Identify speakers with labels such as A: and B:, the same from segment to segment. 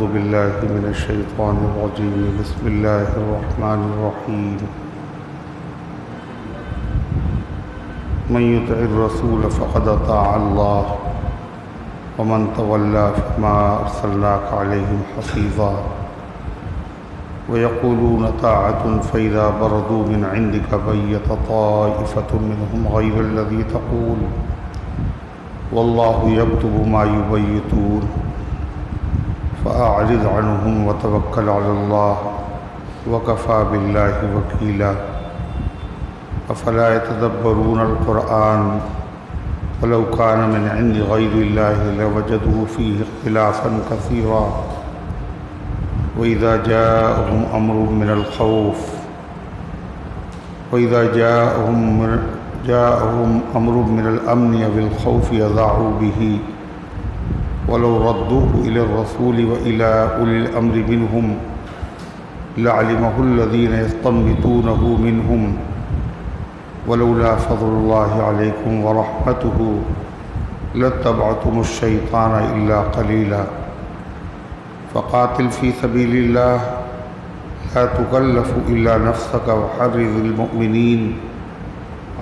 A: أعوذ بالله من الشيطان الرجيم بسم الله الرحمن الرحيم من يطع الرسول فقد أطاع الله ومن تولى فما أرسلناك عليهم حفيظا ويقولون طاعة فإذا برزوا من عندك بيت طائفة منهم غير الذي تقول والله يكتب ما يبيتون فأعرض عنهم وتوكل على الله وكفى بالله وكيلا أفلا يتدبرون القرآن ولو كان من عند غير الله لوجدوا فيه اختلافا كثيرا وإذا جاءهم أمر من الخوف جاءهم أمر من الأمن بالخوف يذاعوا به ولو ردوه إلى الرسول وإلى أولي الأمر منهم لعلمه الذين يستنبطونه منهم ولولا فضل الله عليكم ورحمته لاتبعتم الشيطان إلا قليلا فقاتل في سبيل الله لا تكلف إلا نفسك وحرض المؤمنين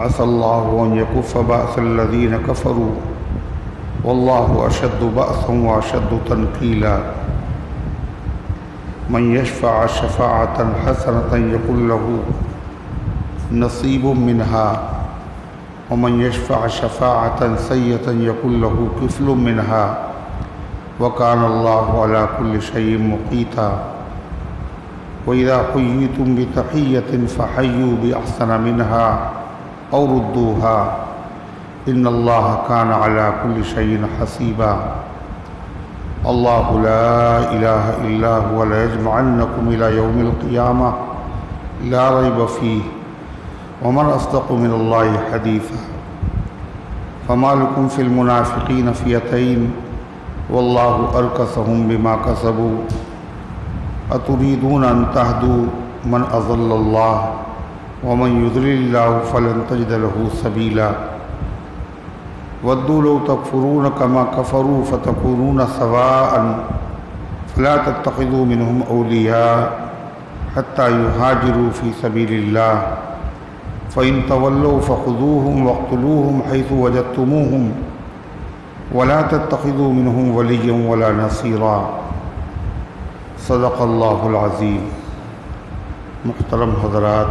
A: عسى الله أن يكف بأس الذين كفروا والله أشد بأسا وأشد تنكيلا من يشفع شفاعة حسنة يكن له نصيب منها ومن يشفع شفاعة سيئة يكن له كفل منها وكان الله على كل شيء مقيتا وإذا حييتم بتحية فحيوا بأحسن منها أو ردوها إن الله كان على كل شيء حسيبا الله لا إله إلا هو ليجمعنكم إلى يوم القيامة لا ريب فيه ومن أصدق من الله حديثا فما لكم في المنافقين فئتين والله أركسهم بما كسبوا أتريدون أن تهدوا من أضل الله ومن يضلل الله فلن تجد له سبيلا ودوا لو تكفرون كما كفروا فتكونون سواء فلا تتخذوا منهم أولياء حتى يهاجروا في سبيل الله فإن تولوا فخذوهم واقتلوهم حيث وجدتموهم ولا تتخذوا منهم وليا ولا نصيرا صدق اللہ العظیم۔ محترم حضرات،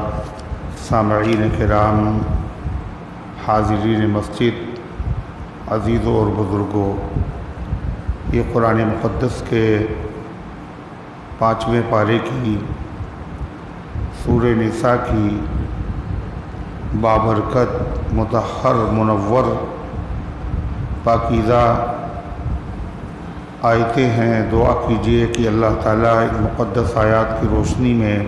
A: سامعین کرام، حاضرین مسجد، عزیزوں اور بزرگوں، یہ قرآن مقدس کے 5ویں پارے کی سورہ نساء کی بابرکت، مطہر، منور، پاکیزہ آیتیں ہیں۔ دعا کیجئے کہ اللہ تعالیٰ ان مقدس آیات کی روشنی میں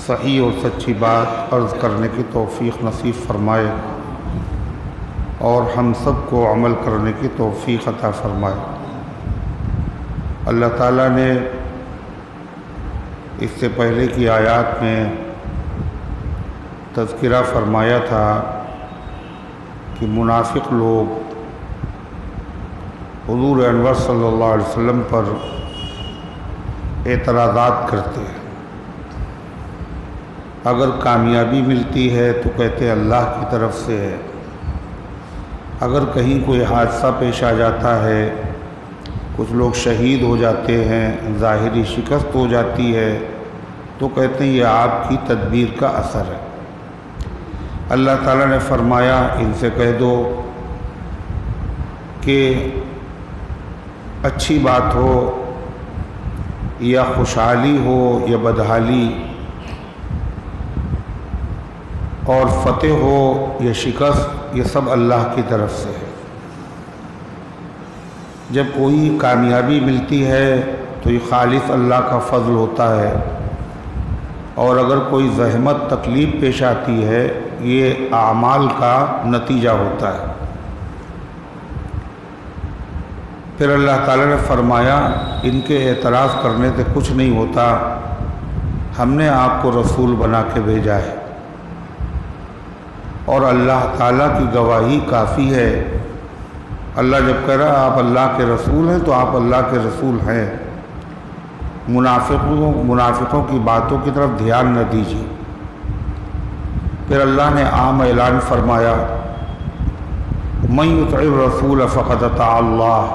A: صحیح اور سچی بات عرض کرنے کی توفیق نصیب فرمائے اور ہم سب کو عمل کرنے کی توفیق عطا فرمائے۔ اللہ تعالیٰ نے اس سے پہلے کی آیات میں تذکرہ فرمایا تھا کہ منافق لوگ حضور انور صلی اللہ علیہ وسلم پر اعتراضات کرتے ہیں۔ اگر کامیابی ملتی ہے تو کہتے ہیں اللہ کی طرف سے ہے، اگر کہیں کوئی حادثہ پیش آ جاتا ہے، کچھ لوگ شہید ہو جاتے ہیں، ظاہری شکست ہو جاتی ہے، تو کہتے ہیں یہ آپ کی تدبیر کا اثر ہے۔ اللہ تعالیٰ نے فرمایا ان سے کہہ دو کہ اچھی بات ہو یا خوشحالی ہو یا بدحالی، اور فتح ہو یا شکست، یہ سب اللہ کی طرف سے ہے۔ جب کوئی کامیابی ملتی ہے تو یہ خالص اللہ کا فضل ہوتا ہے، اور اگر کوئی زحمت تکلیف پیش آتی ہے یہ اعمال کا نتیجہ ہوتا ہے۔ پھر اللہ تعالیٰ نے فرمایا ان کے اعتراض کرنے سے کچھ نہیں ہوتا، ہم نے آپ کو رسول بنا کے بھیجا ہے اور اللہ تعالیٰ کی گواہی کافی ہے اللہ جب کہہ رہا آپ اللہ کے رسول ہیں تو آپ اللہ کے رسول ہیں، منافقوں کی باتوں کی طرف دھیان نہ دیجیے۔ پھر اللہ نے عام اعلان فرمایا من یطع الرسول فقد اطاع اللہ،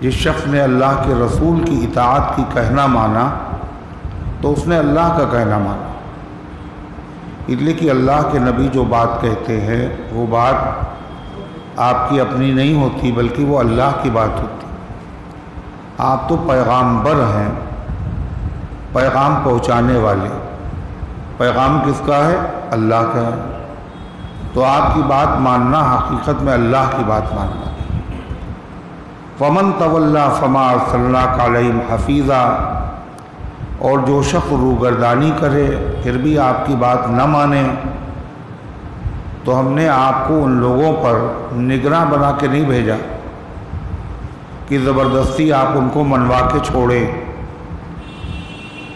A: جس شخص نے اللہ کے رسول کی اطاعت کی کہنا مانا تو اس نے اللہ کا کہنا مانا۔ اس لیے کہ اللہ کے نبی جو بات کہتے ہیں وہ بات آپ کی اپنی نہیں ہوتی بلکہ وہ اللہ کی بات ہوتی۔ آپ تو پیغامبر ہیں، پیغام پہنچانے والے۔ پیغام کس کا ہے؟ اللہ کا ہے۔ تو آپ کی بات ماننا حقیقت میں اللہ کی بات ماننا۔ فمن تولی فما ارسلناک علیہم حفیظا، اور جو شخص روگردانی کرے پھر بھی آپ کی بات نہ مانے تو ہم نے آپ کو ان لوگوں پر نگراں بنا کے نہیں بھیجا کہ زبردستی آپ ان کو منوا کے چھوڑیں۔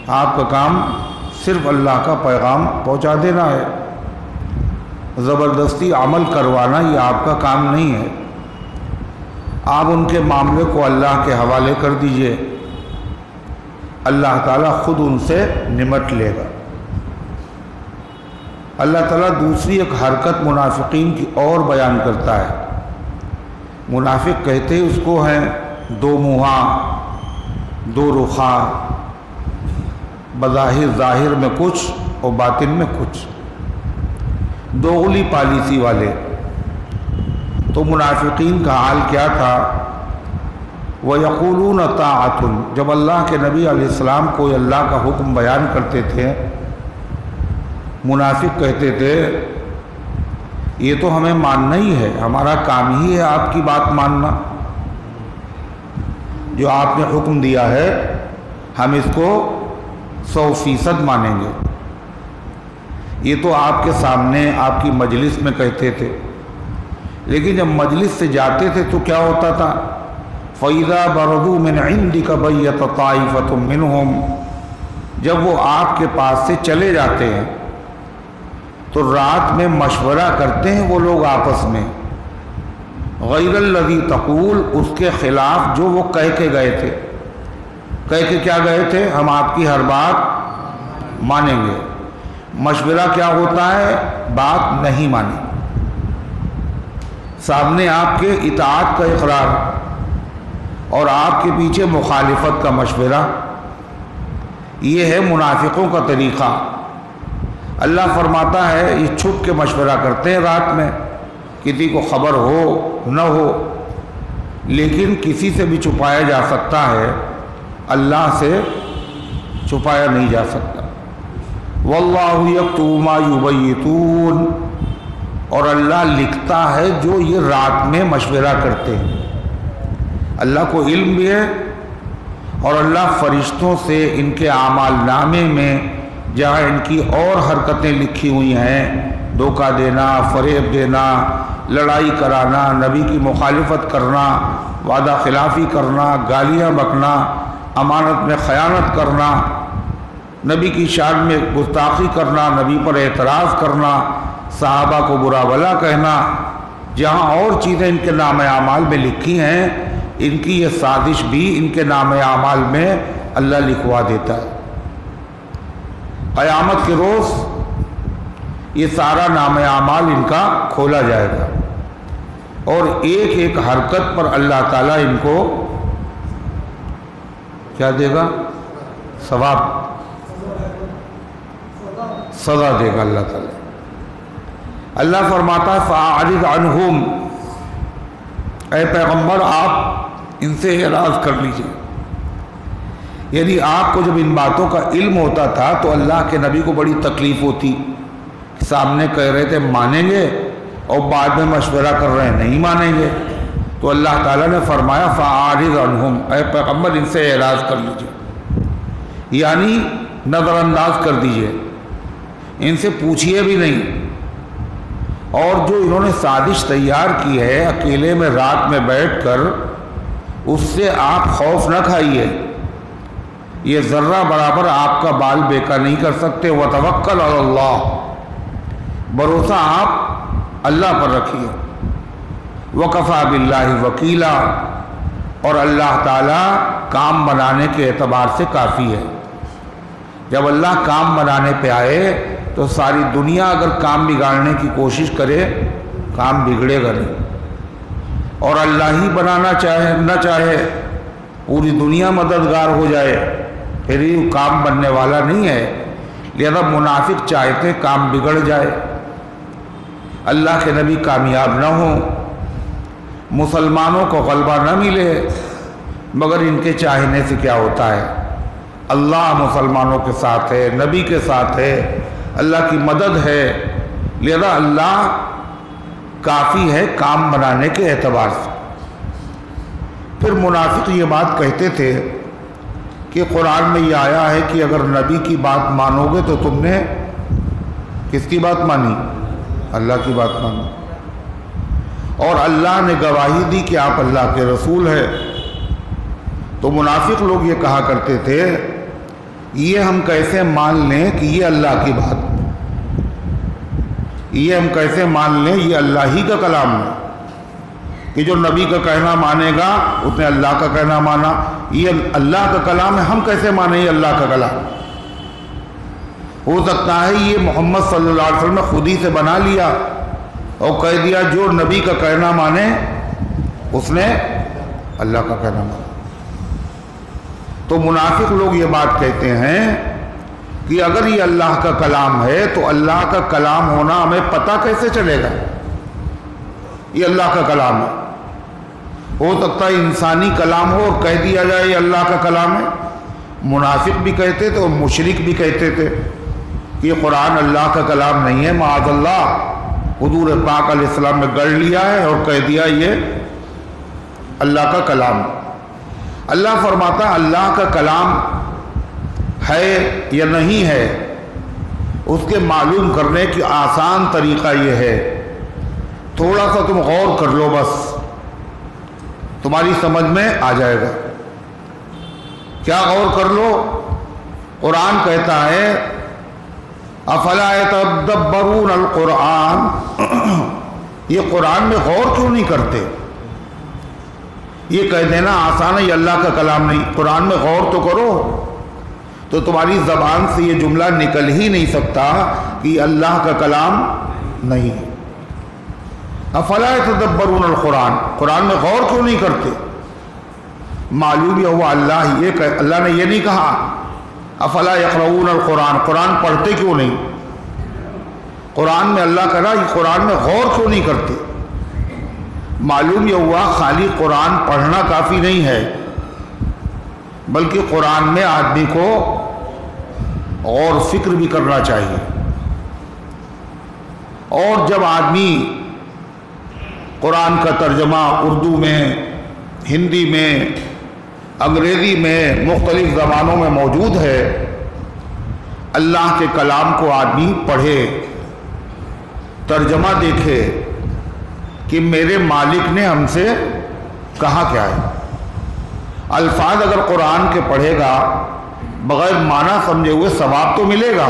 A: آپ کا کام صرف اللہ کا پیغام پہنچا دینا ہے، زبردستی عمل کروانا یہ آپ کا کام نہیں ہے۔ آپ ان کے معاملے کو اللہ کے حوالے کر دیجئے، اللہ تعالیٰ خود ان سے نمٹ لے گا۔ اللہ تعالیٰ دوسری ایک حرکت منافقین کی اور بیان کرتا ہے۔ منافق کہتے اس کو ہیں دو منہا، دو رخا، بظاہر ظاہر میں کچھ اور باطن میں کچھ، دوغلی پالیسی والے۔ تو منافقین کا حال کیا تھا؟ وَيَقُولُونَ طَاعَةٌ، جب اللہ کے نبی علیہ السلام کوئی اللہ کا حکم بیان کرتے تھے منافق کہتے تھے یہ تو ہمیں ماننا ہی ہے، ہمارا کام ہی ہے آپ کی بات ماننا، جو آپ نے حکم دیا ہے ہم اس کو 100% مانیں گے۔ یہ تو آپ کے سامنے آپ کی مجلس میں کہتے تھے، لیکن جب مجلس سے جاتے تھے تو کیا ہوتا تھا؟ فَإِذَا بَرَزُوا مِنْ عِنْدِكَ بَيَّتَ طَائِفَةٌ مِّنْهُمْ، جب وہ آپ کے پاس سے چلے جاتے ہیں تو رات میں مشورہ کرتے ہیں وہ لوگ آپس میں، غیر الذی تقول، اس کے خلاف جو وہ کہہ کے گئے تھے۔ کہہ کے کیا گئے تھے؟ ہم آپ کی ہر بات مانیں گے۔ مشورہ کیا ہوتا ہے؟ بات نہیں مانی، سامنے آپ کے اطاعت کا اقرار اور آپ کے پیچھے مخالفت کا مشورہ۔ یہ ہے منافقوں کا طریقہ۔ اللہ فرماتا ہے یہ چھپ کے مشورہ کرتے ہیں رات میں، کسی کو خبر ہو نہ ہو، لیکن کسی سے بھی چھپایا جا سکتا ہے، اللہ سے چھپایا نہیں جا سکتا۔ واللہ یکتب ما یبیتون، اور اللہ لکھتا ہے جو یہ رات میں مشورہ کرتے ہیں۔ اللہ کو علم بھی ہے، اور اللہ فرشتوں سے ان کے اعمال نامے میں جہاں ان کی اور حرکتیں لکھی ہوئی ہیں، دھوکہ دینا، فریب دینا، لڑائی کرانا، نبی کی مخالفت کرنا، وعدہ خلافی کرنا، گالیاں بکنا، امانت میں خیانت کرنا، نبی کی شان میں گستاخی کرنا، نبی پر اعتراض کرنا، صحابہ کو برا بھلا کہنا، جہاں اور چیزیں ان کے نام اعمال میں لکھی ہیں، ان کی یہ سازش بھی ان کے نام اعمال میں اللہ لکھوا دیتا ہے۔ قیامت کے روز یہ سارا نام اعمال ان کا کھولا جائے گا، اور ایک ایک حرکت پر اللہ تعالیٰ ان کو کیا دے گا؟ ثواب، سزا دے گا اللہ تعالیٰ۔ اللہ فرماتا ہے فَأَعْرِضْ عَنْهُمْ، اے پیغمبر آپ ان سے اعراض کر لیجئے۔ یعنی آپ کو جب ان باتوں کا علم ہوتا تھا تو اللہ کے نبی کو بڑی تکلیف ہوتی، سامنے کہہ رہے تھے مانیں گے اور بعد میں مشورہ کر رہے ہیں نہیں مانیں گے، تو اللہ تعالیٰ نے فرمایا فَأَعْرِضْ عَنْهُمْ، اے پیغمبر ان سے اعراض کر لیجئے، یعنی نظر انداز کر دیجئے، ان سے پوچھئے بھی نہیں۔ اور جو انہوں نے سازش تیار کی ہے اکیلے میں رات میں بیٹھ کر، اس سے آپ خوف نہ کھائیے، یہ ذرہ برابر آپ کا بال بیکا نہیں کر سکتے۔ وَتَوَكَّلْ عَلَى اللَّهِ، بھروسہ آپ اللہ پر رکھیے۔ وکفا باللہ وکیلا، اور اللہ تعالیٰ کام بنانے کے اعتبار سے کافی ہے۔ جب اللہ کام بنانے پہ آئے تو ساری دنیا اگر کام بگاڑنے کی کوشش کرے کام بگڑے گا نہیں، اور اللہ ہی بنانا نہ چاہے پوری دنیا مددگار ہو جائے پھر یہ کام بننے والا نہیں ہے۔ لہذا منافق چاہتے کام بگڑ جائے، اللہ کے نبی کامیاب نہ ہوں، مسلمانوں کو غلبہ نہ ملے، مگر ان کے چاہنے سے کیا ہوتا ہے؟ اللہ مسلمانوں کے ساتھ ہے، نبی کے ساتھ ہے، اللہ کی مدد ہے، لہذا اللہ کافی ہے کام بنانے کے اعتبار سے۔ پھر منافق یہ بات کہتے تھے کہ قرآن میں یہ آیا ہے کہ اگر نبی کی بات مانو گے تو تم نے کس کی بات مانی؟ اللہ کی بات مانی، اور اللہ نے گواہی دی کہ آپ اللہ کے رسول ہیں۔ تو منافق لوگ یہ کہا کرتے تھے یہ ہم کیسے مان لیں کہ یہ اللہ کی بات، یہ ہم کیسے مان لیں یہ اللہ ہی کا کلام ہے، کہ جو نبی کا کہنا مانے گا اس نے اللہ کا کہنا مانا، یہ اللہ کا کلام ہے، ہم کیسے مانیں یہ اللہ کا کلام؟ ہو سکتا ہے یہ محمد صلی اللہ علیہ وسلم نے خود ہی سے بنا لیا اور کہہ دیا جو نبی کا کہنا مانے اس نے اللہ کا کہنا مانا۔ تو منافق لوگ یہ بات کہتے ہیں کہ اگر یہ اللہ کا کلام ہے تو اللہ کا کلام ہونا ہمیں پتہ کیسے چلے گا؟ یہ اللہ کا کلام ہے، ہو سکتا ہے انسانی کلام ہو اور کہہ دیا جائے یہ اللہ کا کلام ہے۔ منافق بھی کہتے تھے اور مشرک بھی کہتے تھے کہ یہ قرآن اللہ کا کلام نہیں ہے، معاذ اللہ حضور پاک علیہ السلام نے گڑھ لیا ہے اور کہہ دیا یہ اللہ کا کلام ہے۔ اللہ فرماتا اللہ کا کلام ہے یا نہیں ہے اس کے معلوم کرنے کی آسان طریقہ یہ ہے، تھوڑا سا تم غور کر لو، بس تمہاری سمجھ میں آ جائے گا۔ کیا غور کر لو؟ قرآن کہتا ہے افلا یتدبرون القرآن، یہ قرآن میں غور کیوں نہیں کرتے؟ یہ کہہ دینا آسان ہے یہ اللہ کا کلام نہیں، قرآن میں غور تو کرو، تو تمہاری زبان سے یہ جملہ نکل ہی نہیں سکتا کہ یہ اللہ کا کلام نہیں ہے۔ افلا یتدبرون القرآن، قرآن میں غور کیوں نہیں کرتے؟ معلوم یہ ہوا اللہ نے یہ نہیں کہا افلا یقرؤون القرآن، قرآن پڑھتے کیوں نہیں؟ قرآن میں اللہ کہا یہ قرآن میں غور کیوں نہیں کرتے؟ معلوم یہ ہوا خالی قرآن پڑھنا کافی نہیں ہے، بلکہ قرآن میں آدمی کو اور فکر بھی کرنا چاہیے۔ اور جب آدمی قرآن کا ترجمہ اردو میں، ہندی میں، انگریزی میں، مختلف زبانوں میں موجود ہے، اللہ کے کلام کو آدمی پڑھے، ترجمہ دیکھے کہ میرے مالک نے ہم سے کہا کیا ہے۔ الفاظ اگر قرآن کے پڑھے گا بغیر معنی سمجھے ہوئے ثواب تو ملے گا،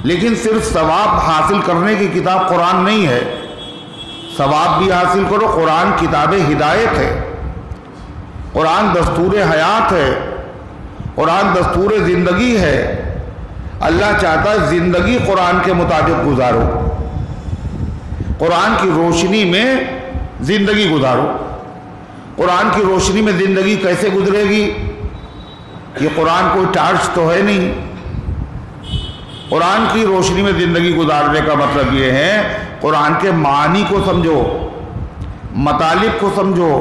A: لیکن صرف ثواب حاصل کرنے کی کتاب قرآن نہیں ہے، ثواب بھی حاصل کرو۔ قرآن کتاب ہدایت ہے، قرآن دستور حیات ہے، قرآن دستور زندگی ہے۔ اللہ چاہتا ہے زندگی قرآن کے مطابق گزارو، قرآن کی روشنی میں زندگی گزارو۔ قرآن کی روشنی میں زندگی کیسے گزرے گی؟ یہ قرآن کوئی ٹارچ تو ہے نہیں۔ قرآن کی روشنی میں زندگی گزارنے کا مطلب یہ ہے قرآن کے معانی کو سمجھو، مطالب کو سمجھو،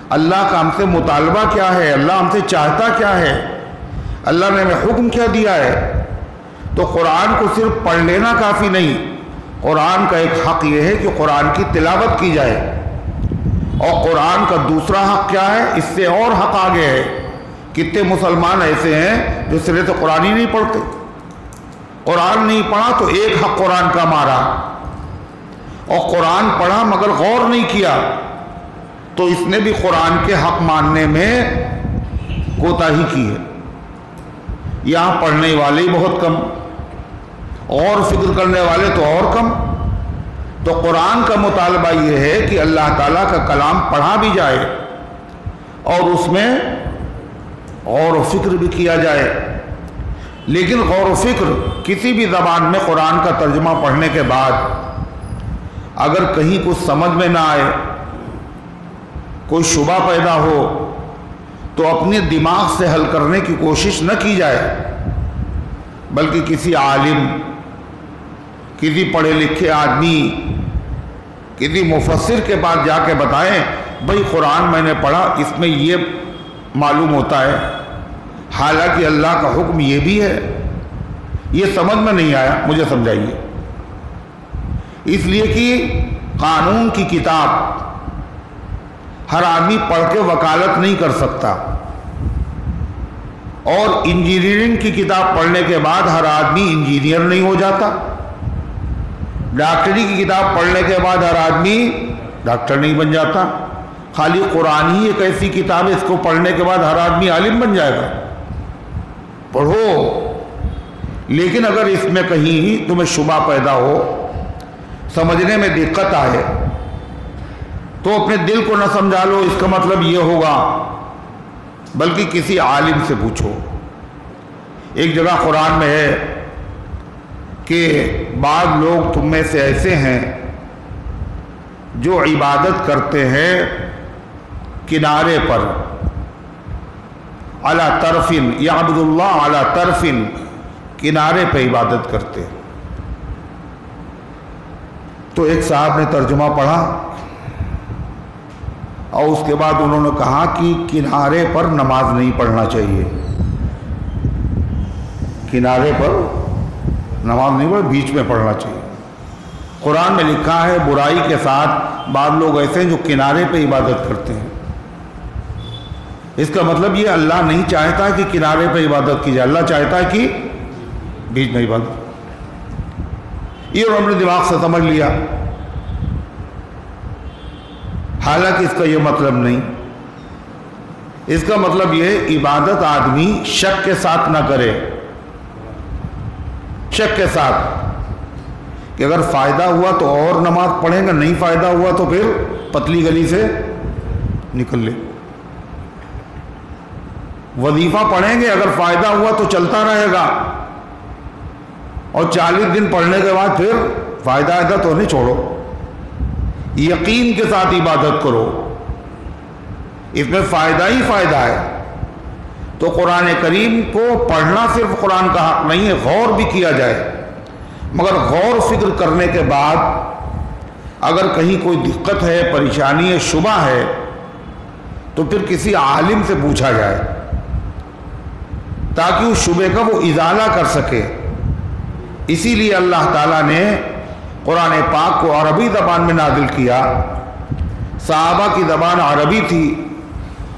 A: اللہ کا ہم سے مطالبہ کیا ہے، اللہ ہم سے چاہتا کیا ہے، اللہ نے ہمیں حکم کیا دیا ہے۔ تو قرآن کو صرف پڑھ لینا کافی نہیں، قرآن کا ایک حق یہ ہے کہ قرآن کی تلاوت کی جائے، اور قرآن کا دوسرا حق کیا ہے؟ اس سے اور حق آگے ہے۔ کتنے مسلمان ایسے ہیں جو سرے سے قرآن ہی نہیں پڑھتے، قرآن نہیں پڑھا تو ایک حق قرآن کا مارا، اور قرآن پڑھا مگر غور نہیں کیا تو اس نے بھی قرآن کے حق ماننے میں کوتاہی کی ہے۔ یہاں پڑھنے والے ہی بہت کم، اور فکر کرنے والے تو اور کم۔ تو قرآن کا مطالبہ یہ ہے کہ اللہ تعالیٰ کا کلام پڑھا بھی جائے اور اس میں غور و فکر بھی کیا جائے. لیکن غور و فکر کسی بھی زبان میں قرآن کا ترجمہ پڑھنے کے بعد اگر کہیں کچھ سمجھ میں نہ آئے، کوئی شبہ پیدا ہو، تو اپنے دماغ سے حل کرنے کی کوشش نہ کی جائے، بلکہ کسی عالم، کسی پڑھے لکھے آدمی، کسی مفسر کے پاس جا کے بتائیں بھئی قرآن میں نے پڑھا، اس میں یہ معلوم ہوتا ہے، حالانکہ اللہ کا حکم یہ بھی ہے، یہ سمجھ میں نہیں آیا، مجھے سمجھائیے. اس لیے کہ قانون کی کتاب ہر آدمی پڑھ کے وکالت نہیں کر سکتا، اور انجینئرنگ کی کتاب پڑھنے کے بعد ہر آدمی انجینئر نہیں ہو جاتا، ڈاکٹری کی کتاب پڑھنے کے بعد ہر آدمی ڈاکٹر نہیں بن جاتا. خالی قرآن ہی ایک ایسی کتاب ہے، اس کو پڑھنے کے بعد ہر آدمی عالم بن جائے گا. پڑھو، لیکن اگر اس میں کہیں تمہیں شبہ پیدا ہو، سمجھنے میں دقت آئے، تو اپنے دل کو نہ سمجھا لو اس کا مطلب یہ ہوگا، بلکہ کسی عالم سے پوچھو. ایک جگہ قرآن میں ہے کہ بعض لوگ تم میں سے ایسے ہیں جو عبادت کرتے ہیں کنارے پر، علی طرفن، یعبد اللہ علی طرفن، کنارے پہ عبادت کرتے. تو ایک صاحب نے ترجمہ پڑھا اور اس کے بعد انہوں نے کہا کہ کنارے پر نماز نہیں پڑھنا چاہیے. کنارے پر نماز نہیں پڑھ، بیچ میں پڑھنا چاہیے. قرآن میں لکھا ہے برائی کے ساتھ بعض لوگ ایسے ہیں جو کنارے پہ عبادت کرتے ہیں. اس کا مطلب یہ اللہ نہیں چاہتا کہ کنارے پہ عبادت کی جائے، اللہ چاہتا ہے کہ بیچ میں عبادت. یہ ہم نے دماغ سے سمجھ لیا، حالانکہ اس کا یہ مطلب نہیں. اس کا مطلب یہ عبادت آدمی شک کے ساتھ نہ کرے، شک کے ساتھ کہ اگر فائدہ ہوا تو اور نماز پڑھیں گا، نہیں فائدہ ہوا تو پھر پتلی گلی سے نکل لے. وظیفہ پڑھیں گے، اگر فائدہ ہوا تو چلتا رہے گا، اور 40 دن پڑھنے کے بعد پھر فائدہ آئے گا تو نہیں چھوڑو. یقین کے ساتھ عبادت کرو، اس میں فائدہ ہی فائدہ ہے. تو قرآن کریم کو پڑھنا صرف قرآن کا حق نہیں ہے، غور بھی کیا جائے، مگر غور و فکر کرنے کے بعد اگر کہیں کوئی دقت ہے، پریشانی ہے، شبہ ہے، تو پھر کسی عالم سے پوچھا جائے تاکہ اس شبہ کا وہ ازالہ کر سکے. اسی لیے اللہ تعالیٰ نے قرآن پاک کو عربی زبان میں نازل کیا. صحابہ کی زبان عربی تھی،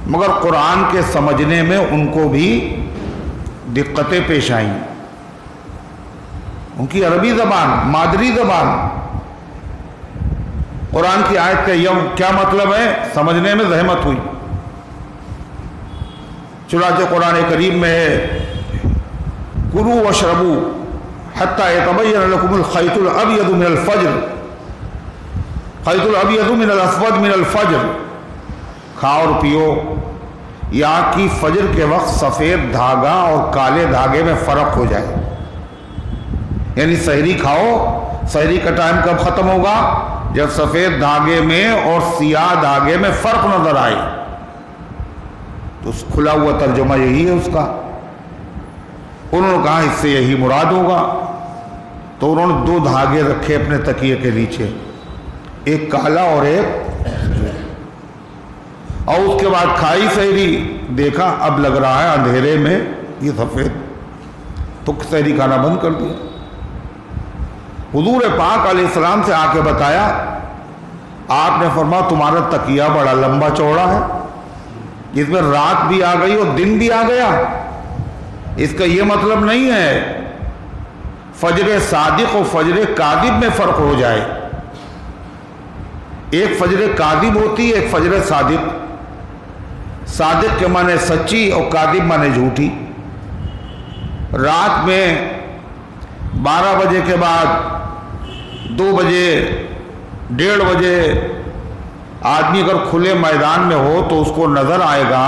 A: مگر قرآن کے سمجھنے میں ان کو بھی دقتیں پیش آئیں. ان کی عربی زبان، مادری زبان، قرآن کی آیت کا یہ کیا مطلب ہے سمجھنے میں زحمت ہوئی. چنانچہ قرآن کریم میں ہے کلوا واشربوا حتی یتبین لکم الخیط الابیض من الفجر، خیط الابیض من الاسود من الفجر، کھاؤ اور پیو یہاں کی فجر کے وقت سفید دھاگا اور کالے دھاگے میں فرق ہو جائے. یعنی سحری کھاؤ، سحری کا ٹائم کب ختم ہوگا؟ جب سفید دھاگے میں اور سیاہ دھاگے میں فرق نظر آئے. تو کھلا ہوا ترجمہ یہی ہے اس کا. انہوں نے کہا اس سے یہی مراد ہوگا، تو انہوں نے 2 دھاگے رکھے اپنے تکیے کے نیچے، ایک کالا اور ایک، اور اس کے بعد کھائی سحری، دیکھا اب لگ رہا ہے اندھیرے میں یہ سفید، تو سحری کھانا بند کر دیا. حضور پاک علیہ السلام سے آ کے بتایا، آپ نے فرمایا تمہارا تکیہ بڑا لمبا چوڑا ہے، جس میں رات بھی آ گئی اور دن بھی آ گیا. اس کا یہ مطلب نہیں ہے فجر صادق اور فجر کاذب میں فرق ہو جائے. ایک فجر کاذب ہوتی ہے، ایک فجر صادق. صادق کے معنی سچی اور کاذب معنی جھوٹی. رات میں 12 بجے کے بعد 2 بجے 1:30 بجے آدمی اگر کھلے میدان میں ہو تو اس کو نظر آئے گا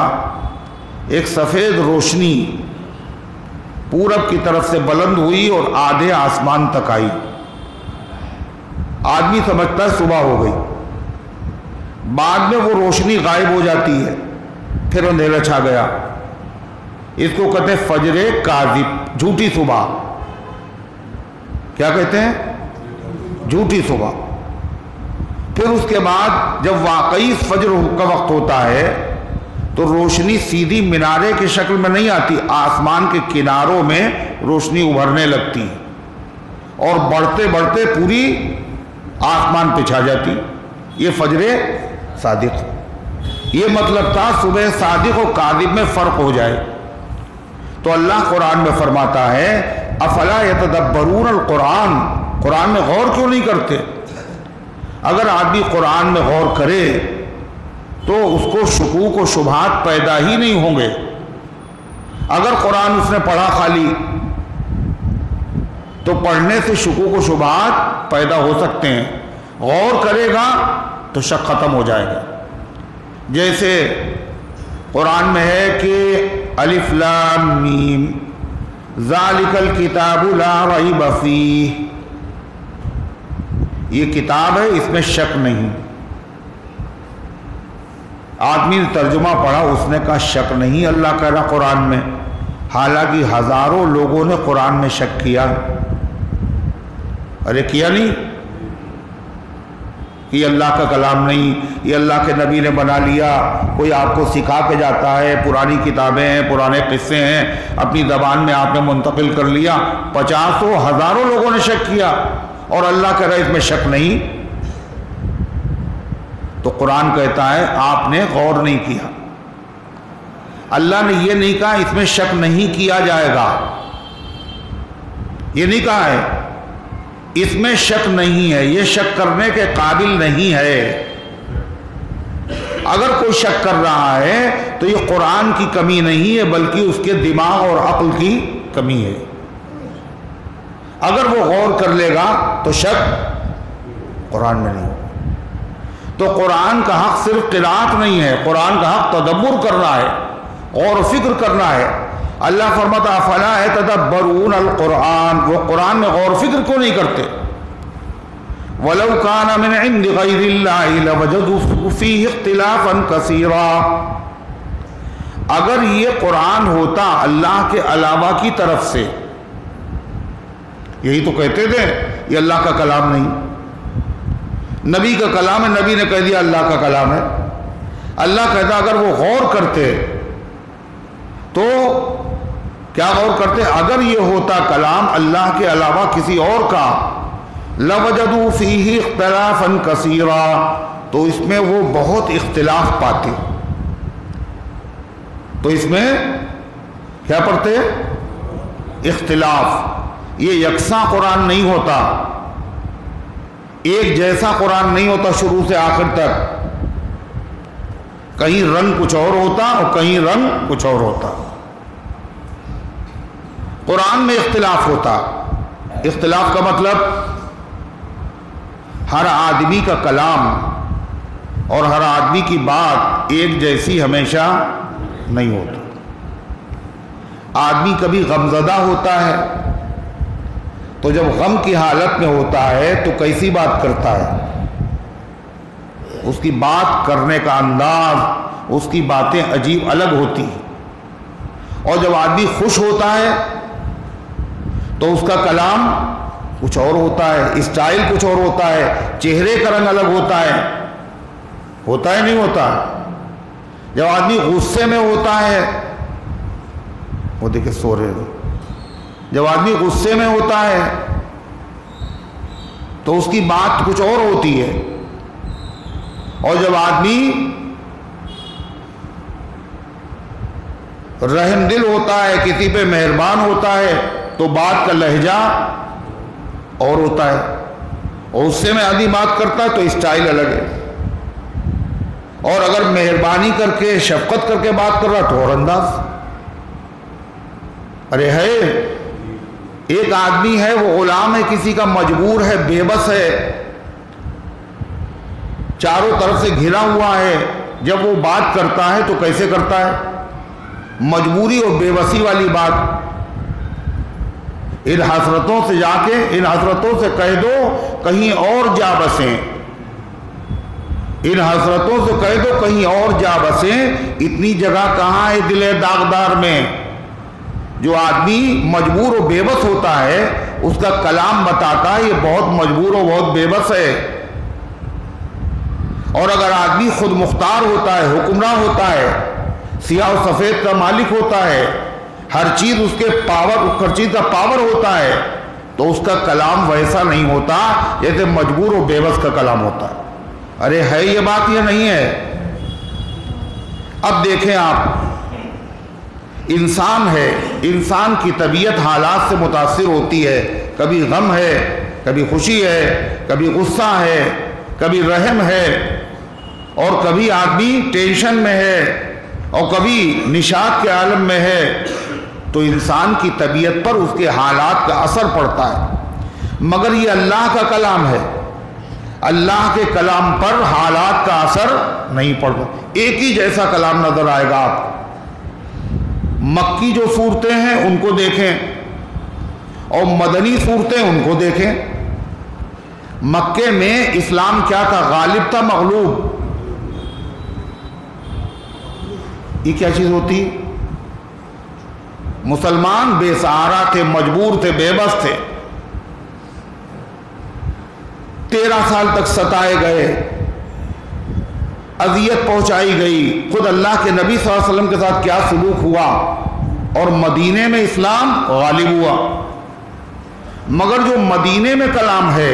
A: ایک سفید روشنی پورب کی طرف سے بلند ہوئی اور آدھے آسمان تک آئی. آدمی سمجھتا ہے صبح ہو گئی. بعد میں وہ روشنی غائب ہو جاتی ہے، پھر اندھیرا چھا گیا. اس کو کہتے ہیں فجر کاذب، جھوٹی صبح. کیا کہتے ہیں؟ جھوٹی صبح. پھر اس کے بعد جب واقعی فجر کا وقت ہوتا ہے تو روشنی سیدھی مینارے کی شکل میں نہیں آتی، آسمان کے کناروں میں روشنی ابھرنے لگتی ہے اور بڑھتے بڑھتے پوری آسمان پہ چھا جاتی. یہ فجر صادق. یہ مطلب تھا صبح صادق و کاذب میں فرق ہو جائے. تو اللہ قرآن میں فرماتا ہے افلا یتدبرون القرآن، قرآن میں غور کیوں نہیں کرتے؟ اگر آدمی قرآن میں غور کرے تو اس کو شکوک و شبہات پیدا ہی نہیں ہوں گے. اگر قرآن اس نے پڑھا خالی تو پڑھنے سے شکوک و شبہات پیدا ہو سکتے ہیں. غور کرے گا تو شک ختم ہو جائے گا. جیسے قرآن میں ہے کہ الف لام میم ذالک الکتاب لا ریب فیہ، یہ کتاب ہے اس میں شک نہیں. آدمی نے ترجمہ پڑھا، اس نے کہا شک نہیں اللہ کہہ رہا قرآن میں، حالانکہ ہزاروں لوگوں نے قرآن میں شک کیا. ارے کیا نہیں کہ یہ اللہ کا کلام نہیں، یہ اللہ کے نبی نے بنا لیا، کوئی آپ کو سکھا کے جاتا ہے، پرانی کتابیں ہیں، پرانے قصے ہیں، اپنی زبان میں آپ نے منتقل کر لیا. 50 ہزاروں لوگوں نے شک کیا اور اللہ کہہ رہا ہے اس میں شک نہیں. تو قرآن کہتا ہے آپ نے غور نہیں کیا. اللہ نے یہ نہیں کہا اس میں شک نہیں کیا جائے گا، یہ نہیں کہا ہے اس میں شک نہیں ہے، یہ شک کرنے کے قابل نہیں ہے. اگر کوئی شک کر رہا ہے تو یہ قرآن کی کمی نہیں ہے بلکہ اس کے دماغ اور عقل کی کمی ہے. اگر وہ غور کر لے گا تو شک قرآن میں نہیں. تو قرآن کا حق صرف قرات نہیں ہے، قرآن کا حق تدبر کرنا ہے، غور و فکر کرنا ہے. اللہ فرماتا فلا یتدبرون القرآن، وہ قرآن میں غور و فکر کیوں نہیں کرتے؟ وَلَوْ كَانَ مِنْ عِنْدِ غَيْرِ اللَّهِ لَوَجَدُوا فِيهِ اخْتِلَافًا كَثِيرًا. اگر یہ قرآن ہوتا اللہ کے علاوہ کی طرف سے، یہی تو کہتے تھے یہ اللہ کا کلام نہیں، نبی کا کلام ہے، نبی نے کہہ دیا اللہ کا کلام ہے. اللہ کہتا اگر وہ غور کرتے تو کیا غور کرتے؟ اگر یہ ہوتا کلام اللہ کے علاوہ کسی اور کا، لَوَجَدُوا فِيهِ اخْتِلَافًا كَثِيرًا، تو اس میں وہ بہت اختلاف پاتے. تو اس میں کیا پڑھتے؟ اختلاف. یہ یکساں قرآن نہیں ہوتا، ایک جیسا قرآن نہیں ہوتا شروع سے آخر تک. کہیں رنگ کچھ اور ہوتا اور کہیں رنگ کچھ اور ہوتا. قرآن میں اختلاف ہوتا. اختلاف کا مطلب ہر آدمی کا کلام اور ہر آدمی کی بات ایک جیسی ہمیشہ نہیں ہوتی. آدمی کبھی غمزدہ ہوتا ہے تو جب غم کی حالت میں ہوتا ہے تو کیسی بات کرتا ہے، اس کی بات کرنے کا انداز، اس کی باتیں عجیب الگ ہوتی ہیں. اور جب آدمی خوش ہوتا ہے تو اس کا کلام کچھ اور ہوتا ہے، اسٹائل کچھ اور ہوتا ہے، چہرے کا رنگ الگ ہوتا ہے. ہوتا ہے نہیں ہوتا؟ جب آدمی غصے میں ہوتا ہے، وہ دیکھیں سو رہے ہو، جب آدمی غصے میں ہوتا ہے تو اس کی بات کچھ اور ہوتی ہے. اور جب آدمی رحم دل ہوتا ہے، کسی پہ مہربان ہوتا ہے تو بات کا لہجہ اور ہوتا ہے. اور اس سے میں آدمی بات کرتا ہے تو اسٹائل الگ ہے. اور اگر مہربانی کر کے شفقت کر کے بات کر رہا تو اور انداز. ارے ہے ایک آدمی ہے وہ غلام ہے کسی کا، مجبور ہے، بے بس ہے، چاروں طرف سے گھرا ہوا ہے، جب وہ بات کرتا ہے تو کیسے کرتا ہے؟ مجبوری اور بے بسی والی بات۔ ان حسرتوں سے جا کے، ان حسرتوں سے کہہ دو کہیں اور جا بسیں، ان حسرتوں سے کہہ دو کہیں اور جا بسیں۔ اتنی جگہ کہاں ہے دل داغدار میں؟ جو آدمی مجبور و بے بس ہوتا ہے اس کا کلام بتاتا ہے یہ بہت مجبور و بہت بے بس ہے۔ اور اگر آدمی خود مختار ہوتا ہے، حکمراں ہوتا ہے، سیاہ و سفید کا مالک ہوتا ہے، ہر چیز اس کے ہر چیز کا پاور ہوتا ہے، تو اس کا کلام ویسا نہیں ہوتا جیسے مجبور و بے بس کا کلام ہوتا ہے۔ ارے ہے یہ بات یا نہیں ہے؟ اب دیکھیں آپ، انسان ہے، انسان کی طبیعت حالات سے متاثر ہوتی ہے، کبھی غم ہے، کبھی خوشی ہے، کبھی غصہ ہے، کبھی رحم ہے، اور کبھی آدمی ٹینشن میں ہے، اور کبھی نشاط کے عالم میں ہے۔ تو انسان کی طبیعت پر اس کے حالات کا اثر پڑتا ہے، مگر یہ اللہ کا کلام ہے، اللہ کے کلام پر حالات کا اثر نہیں پڑتا۔ ایک ہی جیسا کلام نظر آئے گا آپ کو۔ مکی جو صورتیں ہیں ان کو دیکھیں اور مدنی صورتیں ان کو دیکھیں۔ مکے میں اسلام کیا تھا؟ غالب تھا، مغلوب؟ یہ کیا چیز ہوتی؟ مسلمان بے سہارا تھے، مجبور تھے، بے بس تھے، 13 سال تک ستائے گئے، اذیت پہنچائی گئی۔ خود اللہ کے نبی صلی اللہ علیہ وسلم کے ساتھ کیا سلوک ہوا، اور مدینے میں اسلام غالب ہوا۔ مگر جو مدینے میں کلام ہے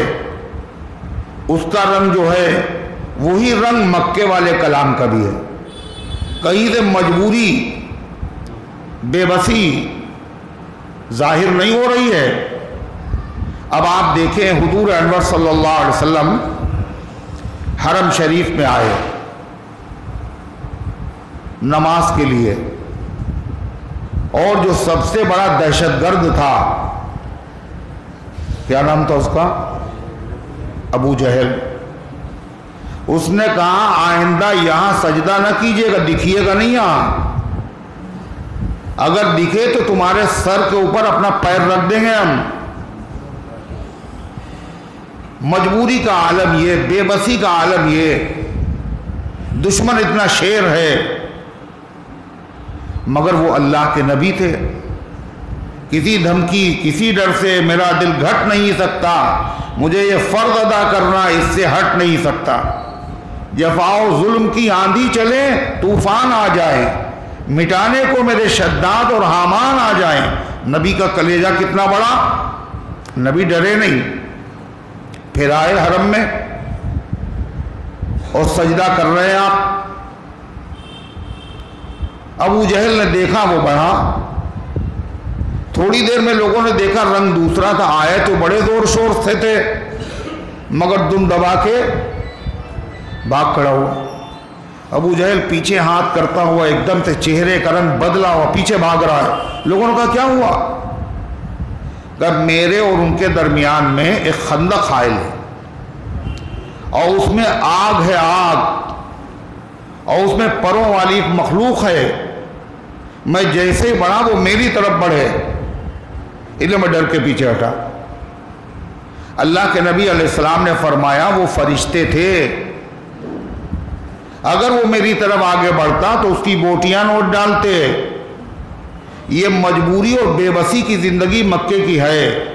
A: اس کا رنگ جو ہے وہی رنگ مکے والے کلام کا بھی ہے۔ کہیں سے مجبوری، بے بسی ظاہر نہیں ہو رہی ہے۔ اب آپ دیکھیں حضور انور صلی اللہ علیہ وسلم حرم شریف میں آئے نماز کے لیے، اور جو سب سے بڑا دہشت گرد تھا، کیا نام تھا اس کا؟ ابو جہل، اس نے کہا آئندہ یہاں سجدہ نہ کیجیے گا، دکھیے گا نہیں یہاں، اگر دکھے تو تمہارے سر کے اوپر اپنا پیر رکھ دیں گے ہم۔ مجبوری کا عالم یہ، بے بسی کا عالم یہ، دشمن اتنا شیر ہے، مگر وہ اللہ کے نبی تھے۔ کسی دھمکی، کسی ڈر سے میرا دل گھٹ نہیں سکتا، مجھے یہ فرض ادا کرنا اس سے ہٹ نہیں سکتا۔ جفا و ظلم کی آندھی چلے، طوفان آ جائے، مٹانے کو میرے شداد اور حامان آ جائیں۔ نبی کا کلیجہ کتنا بڑا، نبی ڈرے نہیں، پھر آئے حرم میں اور سجدہ کر رہے ہیں آپ۔ ابو جہل نے دیکھا وہ بڑھا، تھوڑی دیر میں لوگوں نے دیکھا رنگ دوسرا تھا، آئے تو بڑے زور شور سے تھے، مگر دم دبا کے بھاگ کھڑا ہوا۔ ابو جہل پیچھے ہاتھ کرتا ہوا ایک دم سے چہرے کا رنگ بدلا ہوا پیچھے بھاگ رہا ہے۔ لوگوں نے کہا کیا ہوا؟ کہ میرے اور ان کے درمیان میں ایک خندق حائل ہے، اور اس میں آگ ہے، آگ، اور اس میں پروں والی ایک مخلوق ہے، میں جیسے ہی بڑھا وہ میری طرف بڑھے، اس لیے میں ڈر کے پیچھے ہٹا۔ اللہ کے نبی علیہ السلام نے فرمایا وہ فرشتے تھے، اگر وہ میری طرف آگے بڑھتا تو اس کی بوٹیاں نوٹ ڈالتے۔ یہ مجبوری اور بے بسی کی زندگی مکے کی ہے،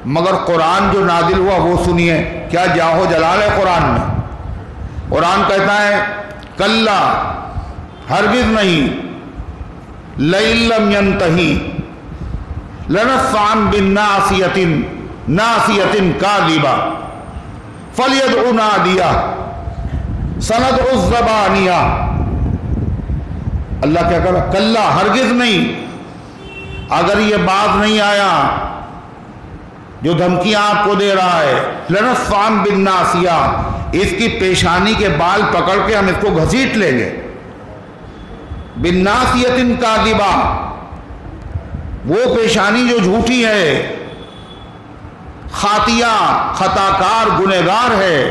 A: مگر قرآن جو نازل ہوا وہ سنیے، کیا جاہو جلال ہے قرآن میں۔ قرآن کہتا ہے کلا، ہرگز نہیں، لئن لم ینتہی لنسفعا بالناصیۃ ناصیۃ کاذبہ فلیدع نادیہ سندع الزبانیہ۔ اللہ کیا کہہ رہا؟ کلا، ہرگز نہیں، اگر یہ بات نہیں آیا جو دھمکیاں آپ کو دے رہا ہے، لنسفعا بالناصیہ، اس کی پیشانی کے بال پکڑ کے ہم اس کو گھسیٹ لیں گے۔ بالناصیۃ کاذبہ، وہ پیشانی جو جھوٹی ہے، خاطیہ، خطاکار، گنہگار ہے،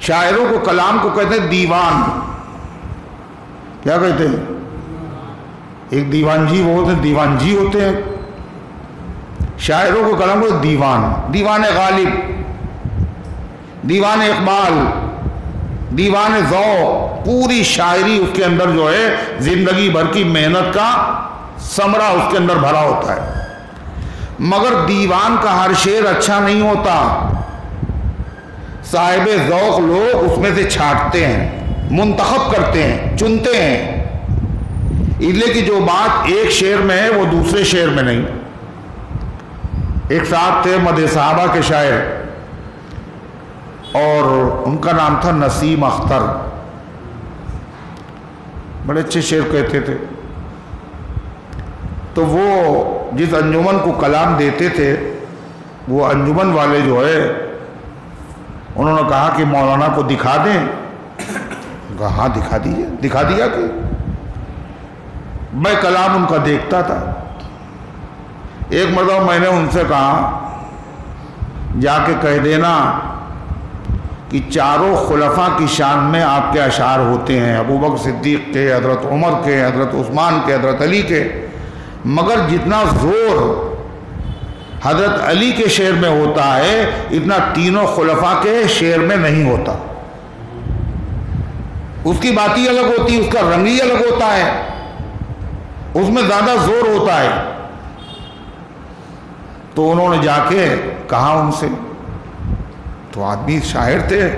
A: شاعروں کو کلام کو کہتے ہیں دیوان. کیا کہتے ہیں؟ ایک دیوان جی وہ ہوتے ہیں، دیوان جی ہوتے ہیں. شاعروں کو کلام کو دیوان، دیوان غالب، دیوان اقبال، دیوان ذوق. پوری شاعری اس کے اندر جو ہے زندگی بھر کی محنت کا ثمرہ اس کے اندر بھرا ہوتا ہے. مگر دیوان کا ہر شعر اچھا نہیں ہوتا. صاحب ذوق لوگ اس میں سے چھانٹتے ہیں، منتخب کرتے ہیں، چنتے ہیں. اس لیے کہ جو بات ایک شعر میں ہے وہ دوسرے شعر میں نہیں. ایک صاحب تھے مدح صحابہ کے شاعر، اور ان کا نام تھا نسیم اختر. بڑے اچھے شعر کہتے تھے. تو وہ جس انجمن کو کلام دیتے تھے، وہ انجمن والے جو ہے انہوں نے کہا کہ مولانا کو دکھا دیں. کہا ہاں دکھا دیجیے. دکھا دیا کہ میں کلام ان کا دیکھتا تھا. ایک مرتبہ میں نے ان سے کہا جا کے کہہ دینا کہ چاروں خلفاء کی شان میں آپ کے اشعار ہوتے ہیں، ابو بکر صدیق کے، حضرت عمر کے، حضرت عثمان کے، حضرت علی کے، مگر جتنا زور حضرت علی کے شعر میں ہوتا ہے اتنا تینوں خلفاء کے شعر میں نہیں ہوتا. اس کی بات ہی الگ ہوتی ہے، اس کا رنگ ہی الگ ہوتا ہے، اس میں زیادہ زور ہوتا ہے. تو انہوں نے جا کے کہا ان سے. تو آدمی شاعر تھے،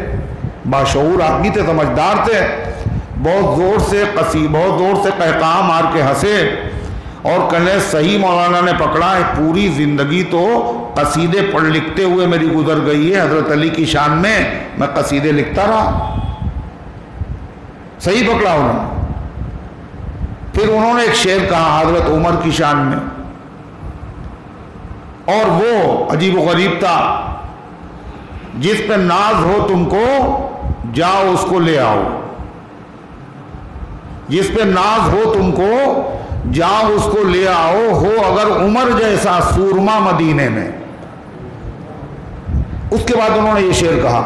A: باشعور آدمی تھے، سمجھدار تھے. بہت زور سے قہقہا مار کے ہنسے اور کہنے صحیح مولانا نے پکڑا ہے. پوری زندگی تو قصیدے پڑھ لکھتے ہوئے میری گزر گئی ہے حضرت علی کی شان میں قصیدے لکھتا رہا. صحیح پکڑا انہوں نے. پھر انہوں نے ایک شعر کہا حضرت عمر کی شان میں، اور وہ عجیب و غریب تھا. جس پہ ناز ہو تم کو جاؤ اس کو لے آؤ. جس پہ ناز ہو تم کو جاؤ اس کو لے آؤ، ہو اگر عمر جیسا سورما مدینے میں. اس کے بعد انہوں نے یہ شعر کہا.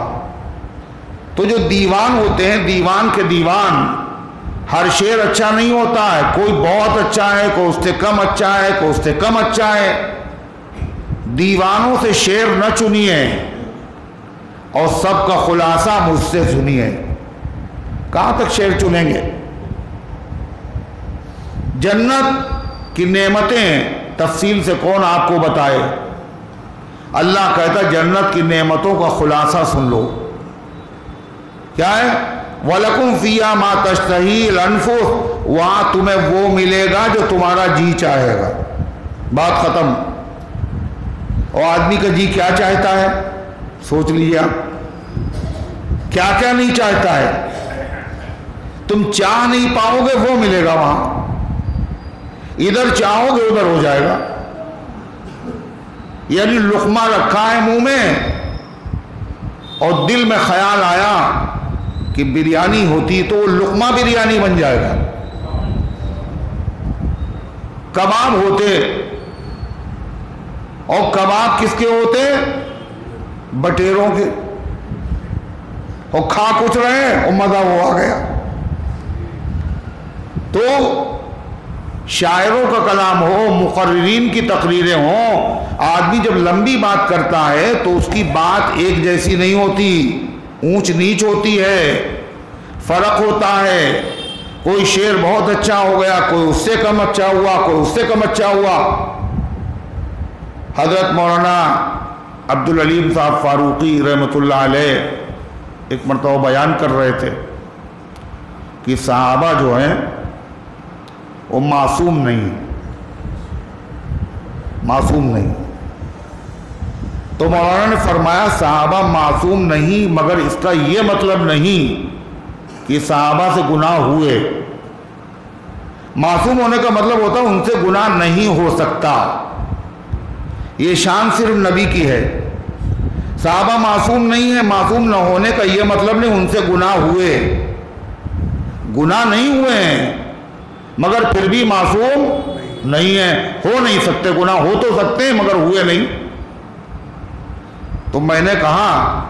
A: تو جو دیوان ہوتے ہیں، دیوان کے دیوان، ہر شعر اچھا نہیں ہوتا ہے. کوئی بہت اچھا ہے، کوئی اس سے کم اچھا ہے، کوئی اس سے کم اچھا ہے. دیوانوں سے شعر نہ چنیے اور سب کا خلاصہ مجھ سے سنیے. کہاں تک شعر چنیں گے؟ جنت کی نعمتیں تفصیل سے کون آپ کو بتائے؟ اللہ کہتا جنت کی نعمتوں کا خلاصہ سن لو. کیا ہے؟ وَلَكُمْ فِيهَا مَا تَشْتَهِي الْأَنفُسُ. وہاں تمہیں وہ ملے گا جو تمہارا جی چاہے گا. بات ختم. اور آدمی کا جی کیا چاہتا ہے؟ سوچ لیجیے آپ کیا کیا نہیں چاہتا ہے. تم چاہ نہیں پاؤ گے وہ ملے گا وہاں. ادھر چاہو گے ادھر ہو جائے گا. یعنی لقمہ رکھا ہے منہ میں اور دل میں خیال آیا کہ بریانی ہوتی تو وہ لقمہ بریانی بن جائے گا. کباب ہوتے، اور کباب کس کے ہوتے؟ بٹیروں کے. اور کھا کچھ رہے ہیں اور مزہ وہ آ گیا. تو شاعروں کا کلام ہو، مقررین کی تقریریں ہوں، آدمی جب لمبی بات کرتا ہے تو اس کی بات ایک جیسی نہیں ہوتی، اونچ نیچ ہوتی ہے، فرق ہوتا ہے. کوئی شعر بہت اچھا ہو گیا، کوئی اس سے کم اچھا ہوا، کوئی اس سے کم اچھا ہوا. حضرت مولانا عبدالعلیم صاحب فاروقی رحمۃ اللہ علیہ ایک مرتبہ بیان کر رہے تھے کہ صحابہ جو ہیں وہ معصوم نہیں، معصوم نہیں. تو مولانا نے فرمایا صحابہ معصوم نہیں، مگر اس کا یہ مطلب نہیں کہ صحابہ سے گناہ ہوئے. معصوم ہونے کا مطلب ہوتا ہے ان سے گناہ نہیں ہو سکتا. یہ شان صرف نبی کی ہے. صحابہ معصوم نہیں ہے، معصوم نہ ہونے کا یہ مطلب نہیں ان سے گناہ ہوئے. گناہ نہیں ہوئے ہیں مگر پھر بھی معصوم نہیں ہے. ہو نہیں سکتے، گناہ ہو تو سکتے ہیں مگر ہوئے نہیں. تو میں نے کہا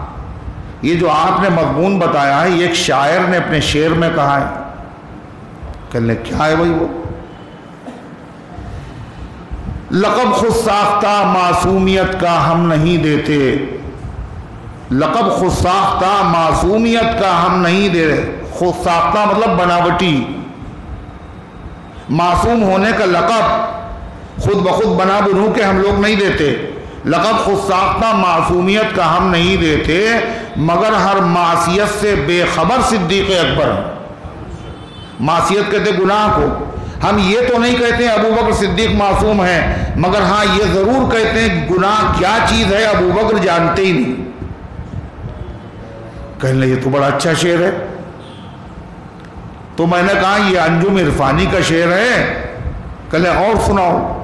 A: یہ جو آپ نے مضمون بتایا ہے یہ ایک شاعر نے اپنے شعر میں کہا ہے. کہنے کیا ہے بھائی وہ؟ لقب خود ساختہ معصومیت کا ہم نہیں دیتے. لقب خود ساختہ معصومیت کا ہم نہیں دے رہے. خود ساختہ مطلب بناوٹی. معصوم ہونے کا لقب خود بخود بنا بنو کے ہم لوگ نہیں دیتے. لقب خود ساختہ معصومیت کا ہم نہیں دیتے مگر ہر معصیت سے بے خبر صدیق اکبر. معصیت کہتے گناہ کو. ہم یہ تو نہیں کہتے ہیں ابو بکر صدیق معصوم ہیں، مگر ہاں یہ ضرور کہتے ہیں گناہ کیا چیز ہے ابو بکر جانتے ہی نہیں. کہنے یہ تو بڑا اچھا شعر ہے. تو میں نے کہا یہ انجم عرفانی کا شعر ہے. کہنے اور سناؤ.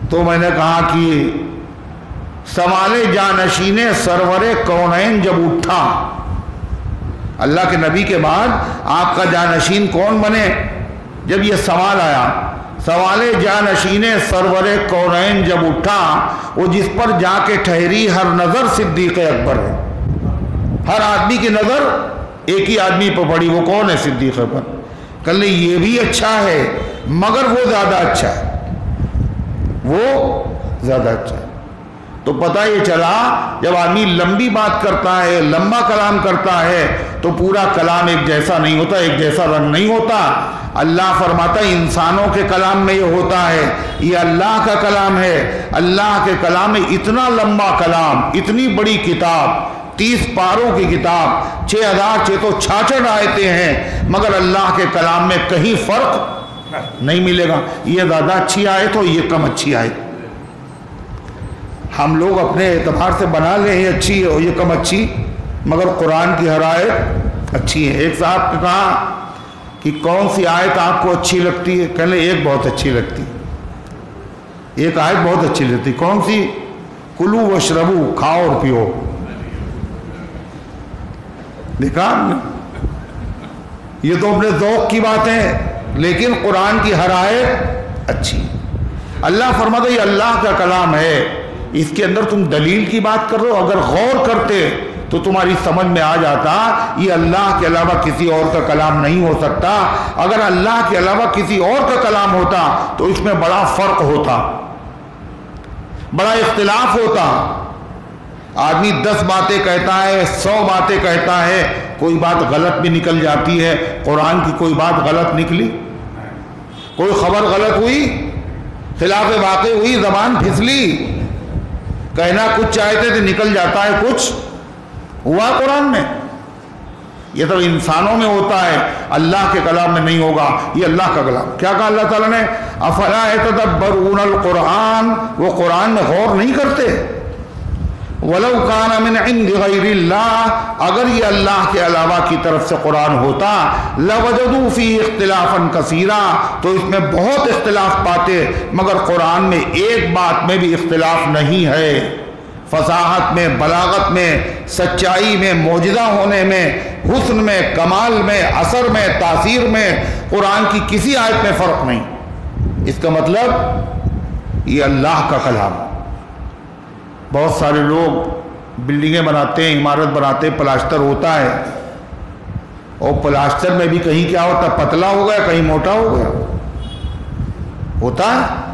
A: تو میں نے کہا کہ سوال جانشین سرور کونین جب اٹھا، اللہ کے نبی کے بعد آپ کا جانشین کون بنے؟ جب یہ سوال آیا، سوال جانشین سرور کونین جب اٹھا، وہ جس پر جا کے ٹھہری ہر نظر صدیق اکبر ہے. ہر آدمی کی نظر ایک ہی آدمی پر پڑی، وہ کون ہے؟ صدیق اکبر. کہنے یہ بھی اچھا ہے مگر وہ زیادہ اچھا ہے. وہ زیادہ اچھا ہے. تو پتہ یہ چلا جب آدمی لمبی بات کرتا ہے، لمبا کلام کرتا ہے تو پورا کلام ایک جیسا نہیں ہوتا، ایک جیسا رنگ نہیں ہوتا. اللہ فرماتا ہے انسانوں کے کلام میں یہ ہوتا ہے، یہ اللہ کا کلام ہے. اللہ کے کلام میں اتنا لمبا کلام، اتنی بڑی کتاب، 30 پاروں کی کتاب، 6666 آیتیں ہیں، مگر اللہ کے کلام میں کہیں فرق نہیں ملے گا. یہ زیادہ اچھی آیت ہو، یہ کم اچھی آیت. ہم لوگ اپنے اعتبار سے بنا لیں یہ اچھی ہے اور یہ کم اچھی، مگر قرآن کی ہر آیت اچھی ہے. ایک صاحب نے کہا کہ کون سی آیت آپ کو اچھی لگتی ہے؟ کہنے ایک بہت اچھی لگتی ہے، ایک آیت بہت اچھی لگتی. کون سی؟ کلو واشربو، کھاؤ اور پیو. دیکھا یہ تو اپنے ذوق کی بات ہے، لیکن قرآن کی ہر آیت اچھی. اللہ فرماتا ہے یہ اللہ کا کلام ہے، اس کے اندر تم دلیل کی بات کر رہے ہو. اگر غور کرتے تو تمہاری سمجھ میں آ جاتا یہ اللہ کے علاوہ کسی اور کا کلام نہیں ہو سکتا. اگر اللہ کے علاوہ کسی اور کا کلام ہوتا تو اس میں بڑا فرق ہوتا، بڑا اختلاف ہوتا. آدمی 10 باتیں کہتا ہے، 100 باتیں کہتا ہے، کوئی بات غلط بھی نکل جاتی ہے. قرآن کی کوئی بات غلط نکلی؟ کوئی خبر غلط ہوئی، خلاف واقع ہوئی، زبان پھسلی، کہنا کچھ چاہتے تھے نکل جاتا ہے کچھ ہوا قرآن میں. یہ تو انسانوں میں ہوتا ہے، اللہ کے کلام میں نہیں ہوگا. یہ اللہ کا کلام. کیا کہا اللہ تعالیٰ نے؟ افلا یتدبرون القرآن، وہ قرآن میں غور نہیں کرتے. وَلَوْ كَانَ مِنْ عِنْدِ غَيْرِ اللَّهِ، اگر یہ اللہ کے علاوہ کی طرف سے قرآن ہوتا، لَوَجَدُوا فِيهِ اخْتِلَافًا كَثِيرًا، تو اس میں بہت اختلاف پاتے. مگر قرآن میں ایک بات میں بھی اختلاف نہیں ہے. فصاحت میں، بلاغت میں، سچائی میں، معجزہ ہونے میں، حسن میں، کمال میں، اثر میں، تاثیر میں قرآن کی کسی آیت میں فرق نہیں. اس کا مطلب یہ اللہ کا کلام. بہت سارے لوگ بلڈنگیں بناتے ہیں، عمارت بناتے ہیں، پلاسٹر ہوتا ہے، اور پلاسٹر میں بھی کہیں کیا ہوتا ہے؟ پتلا ہو گیا، کہیں موٹا ہو گیا، ہوتا ہے.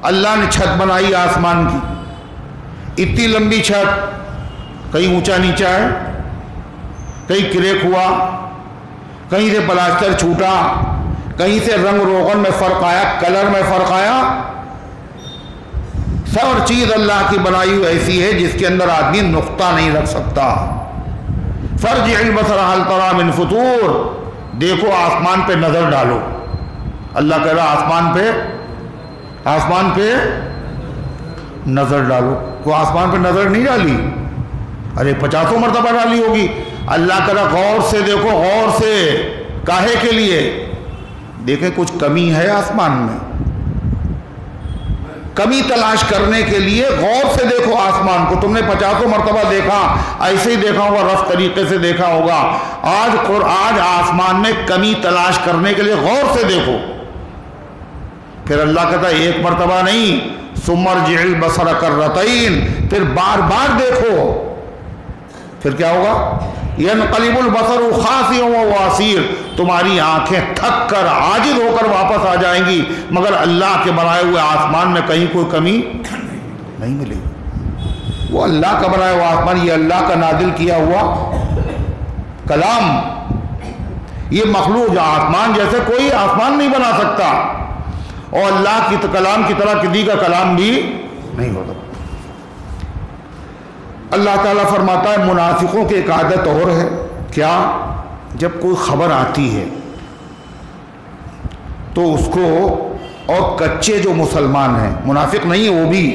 A: اللہ نے چھت بنائی آسمان کی، اتنی لمبی چھت، کہیں اونچا نیچا ہے، کہیں کریک ہوا، کہیں سے پلاسٹر چھوٹا، کہیں سے رنگ روغن میں فرق آیا، کلر میں فرق آیا. سب چیز اللہ کی بنائی ہوئی ایسی ہے جس کے اندر آدمی نقطہ نہیں رکھ سکتا. فرجع البصر هل ترى من فطور، دیکھو آسمان پہ نظر ڈالو. اللہ کہہ رہا آسمان پہ نظر ڈالو. کو آسمان پہ نظر نہیں ڈالی؟ ارے 50 مرتبہ ڈالی ہوگی. اللہ کہہ رہا غور سے دیکھو، غور سے. کاہے کے لیے؟ دیکھیں کچھ کمی ہے آسمان میں، کمی تلاش کرنے کے لیے غور سے دیکھو آسمان کو. تم نے 50 مرتبہ دیکھا، ایسے ہی دیکھا ہوگا، رف طریقے سے دیکھا ہوگا. آج آسمان میں کمی تلاش کرنے کے لیے غور سے دیکھو. پھر اللہ کہتا ہے 1 مرتبہ نہیں، ثم ارجع البصر کرتین، پھر بار بار دیکھو، پھر کیا ہوگا؟ ینقلب البصر خاسئا وهو حسیر، تمہاری آنکھیں تھک کر عاجز ہو کر واپس آ جائیں گی، مگر اللہ کے بنائے ہوئے آسمان میں کہیں کوئی کمی نہیں ملے گی۔ وہ اللہ کا بنایا ہوا آسمان، یہ اللہ کا نازل کیا ہوا کلام، یہ مخلوق آسمان جیسے کوئی آسمان نہیں بنا سکتا، اور اللہ کی کلام کی طرح کسی کا کلام بھی نہیں ہوتا۔ اللہ تعالیٰ فرماتا ہے منافقوں کی ایک عادت اور ہے، کیا؟ جب کوئی خبر آتی ہے تو اس کو، اور کچے جو مسلمان ہیں، منافق نہیں ہے وہ بھی،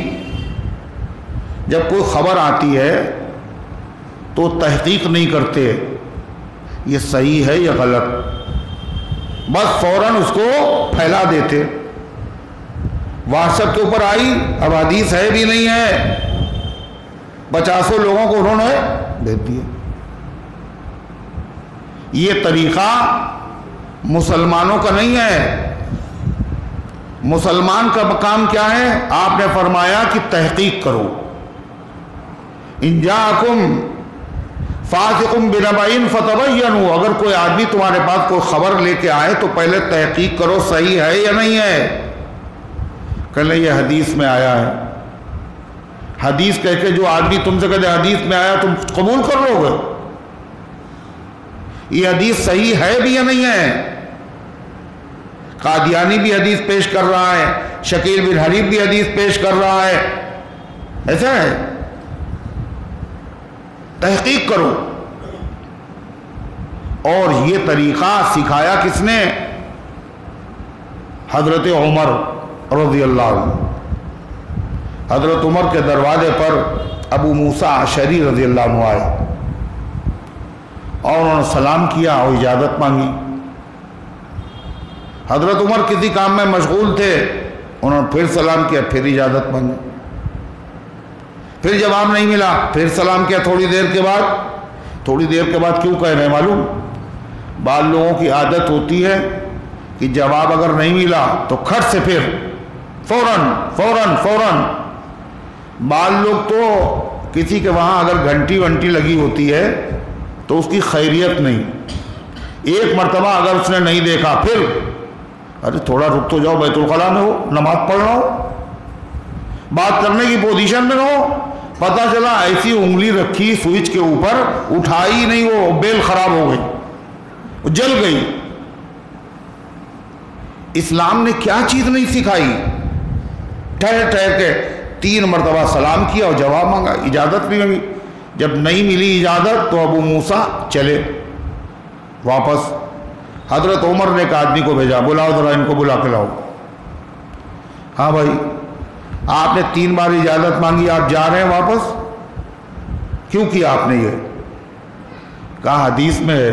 A: جب کوئی خبر آتی ہے تو تحقیق نہیں کرتے یہ صحیح ہے یا غلط، بس فوراً اس کو پھیلا دیتے۔ واٹس ایپ کے اوپر آئی، اب حدیث ہے بھی نہیں ہے، 50 لوگوں کو انہوں نے بھیج دیا۔ یہ طریقہ مسلمانوں کا نہیں ہے۔ مسلمان کا مقام کیا ہے؟ آپ نے فرمایا کہ تحقیق کرو، ان جاءکم فاسق بنبأ فتبینوا، اگر کوئی آدمی تمہارے پاس کوئی خبر لے کے آئے تو پہلے تحقیق کرو صحیح ہے یا نہیں ہے۔ کہنے یہ حدیث میں آیا ہے، حدیث کہہ کے جو آدمی تم سے کہتے حدیث میں آیا تم قبول کر لو گے؟ یہ حدیث صحیح ہے بھی یا نہیں ہے؟ قادیانی بھی حدیث پیش کر رہا ہے، شکیل بن حریب بھی حدیث پیش کر رہا ہے، ایسا ہے؟ تحقیق کرو۔ اور یہ طریقہ سکھایا کس نے؟ حضرت عمر رضی اللہ عنہ۔ حضرت عمر کے دروازے پر ابو موسیٰ اشعری رضی اللہ عنہ آئے اور انہوں نے سلام کیا اور اجازت مانگی۔ حضرت عمر کسی کام میں مشغول تھے، انہوں نے پھر سلام کیا، پھر اجازت مانگی، پھر جواب نہیں ملا، پھر سلام کیا تھوڑی دیر کے بعد کیوں کہہ رہے ہیں معلوم؟ بعض لوگوں کی عادت ہوتی ہے کہ جواب اگر نہیں ملا تو کھٹ سے پھر فوراً بعض لوگ تو کسی کے وہاں اگر گھنٹی ونٹی لگی ہوتی ہے تو اس کی خیریت نہیں، ایک مرتبہ اگر اس نے نہیں دیکھا پھر ارے تھوڑا رک تو جاؤ، بیت الخلاء میں ہو، نماز پڑھ رہا ہو، بات کرنے کی پوزیشن میں ہو، پتہ چلا ایسی انگلی رکھی سوئچ کے اوپر، اٹھائی نہیں، وہ بیل خراب ہو گئی، وہ جل گئی۔ اسلام نے کیا چیز نہیں سکھائی؟ ٹھہر کے 3 مرتبہ سلام کیا اور جواب مانگا، اجازت بھی ملی۔ جب نہیں ملی اجازت تو ابو موسیٰ چلے واپس۔ حضرت عمر نے ایک آدمی کو بھیجا، بلاؤ ذرا ان کو بلا کے لاؤ۔ ہاں بھائی، آپ نے 3 بار اجازت مانگی، آپ جا رہے ہیں واپس، کیوں کیا آپ نے یہ؟ کہا حدیث میں ہے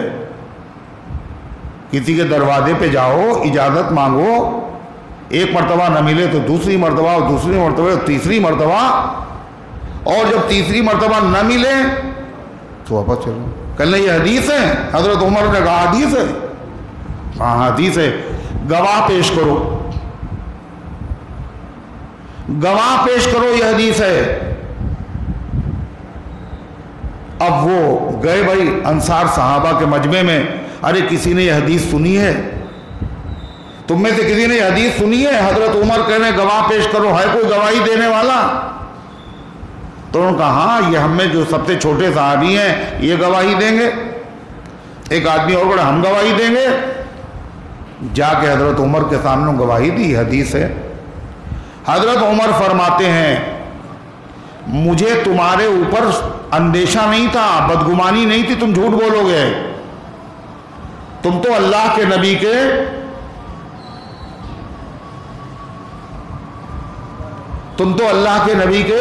A: کسی کے دروازے پہ جاؤ، اجازت مانگو، ایک مرتبہ نہ ملے تو دوسری مرتبہ، اور دوسری مرتبہ تیسری مرتبہ، اور جب تیسری مرتبہ نہ ملے تو واپس چلو۔ کہنے یہ حدیث ہے؟ حضرت عمر نے کہا حدیث ہے، ہاں حدیث ہے، گواہ پیش کرو، گواہ پیش کرو، یہ حدیث ہے۔ اب وہ گئے بھائی انصار صحابہ کے مجمع میں، ارے کسی نے یہ حدیث سنی ہے؟ تم میں سے کسی نے یہ حدیث سنی ہے؟ حضرت عمر کہنے گواہ پیش کرو، ہے کوئی گواہی دینے والا؟ تو انہوں نے کہا ہاں، یہ ہم میں جو سب سے چھوٹے صحابی ہیں یہ گواہی دیں گے۔ ایک آدمی اور بڑا، ہم گواہی دیں گے۔ جا کے حضرت عمر کے سامنے گواہی دی، حدیث ہے۔ حضرت عمر فرماتے ہیں مجھے تمہارے اوپر اندیشہ نہیں تھا، بدگمانی نہیں تھی، تم جھوٹ بولو گے، تم تو اللہ کے نبی کے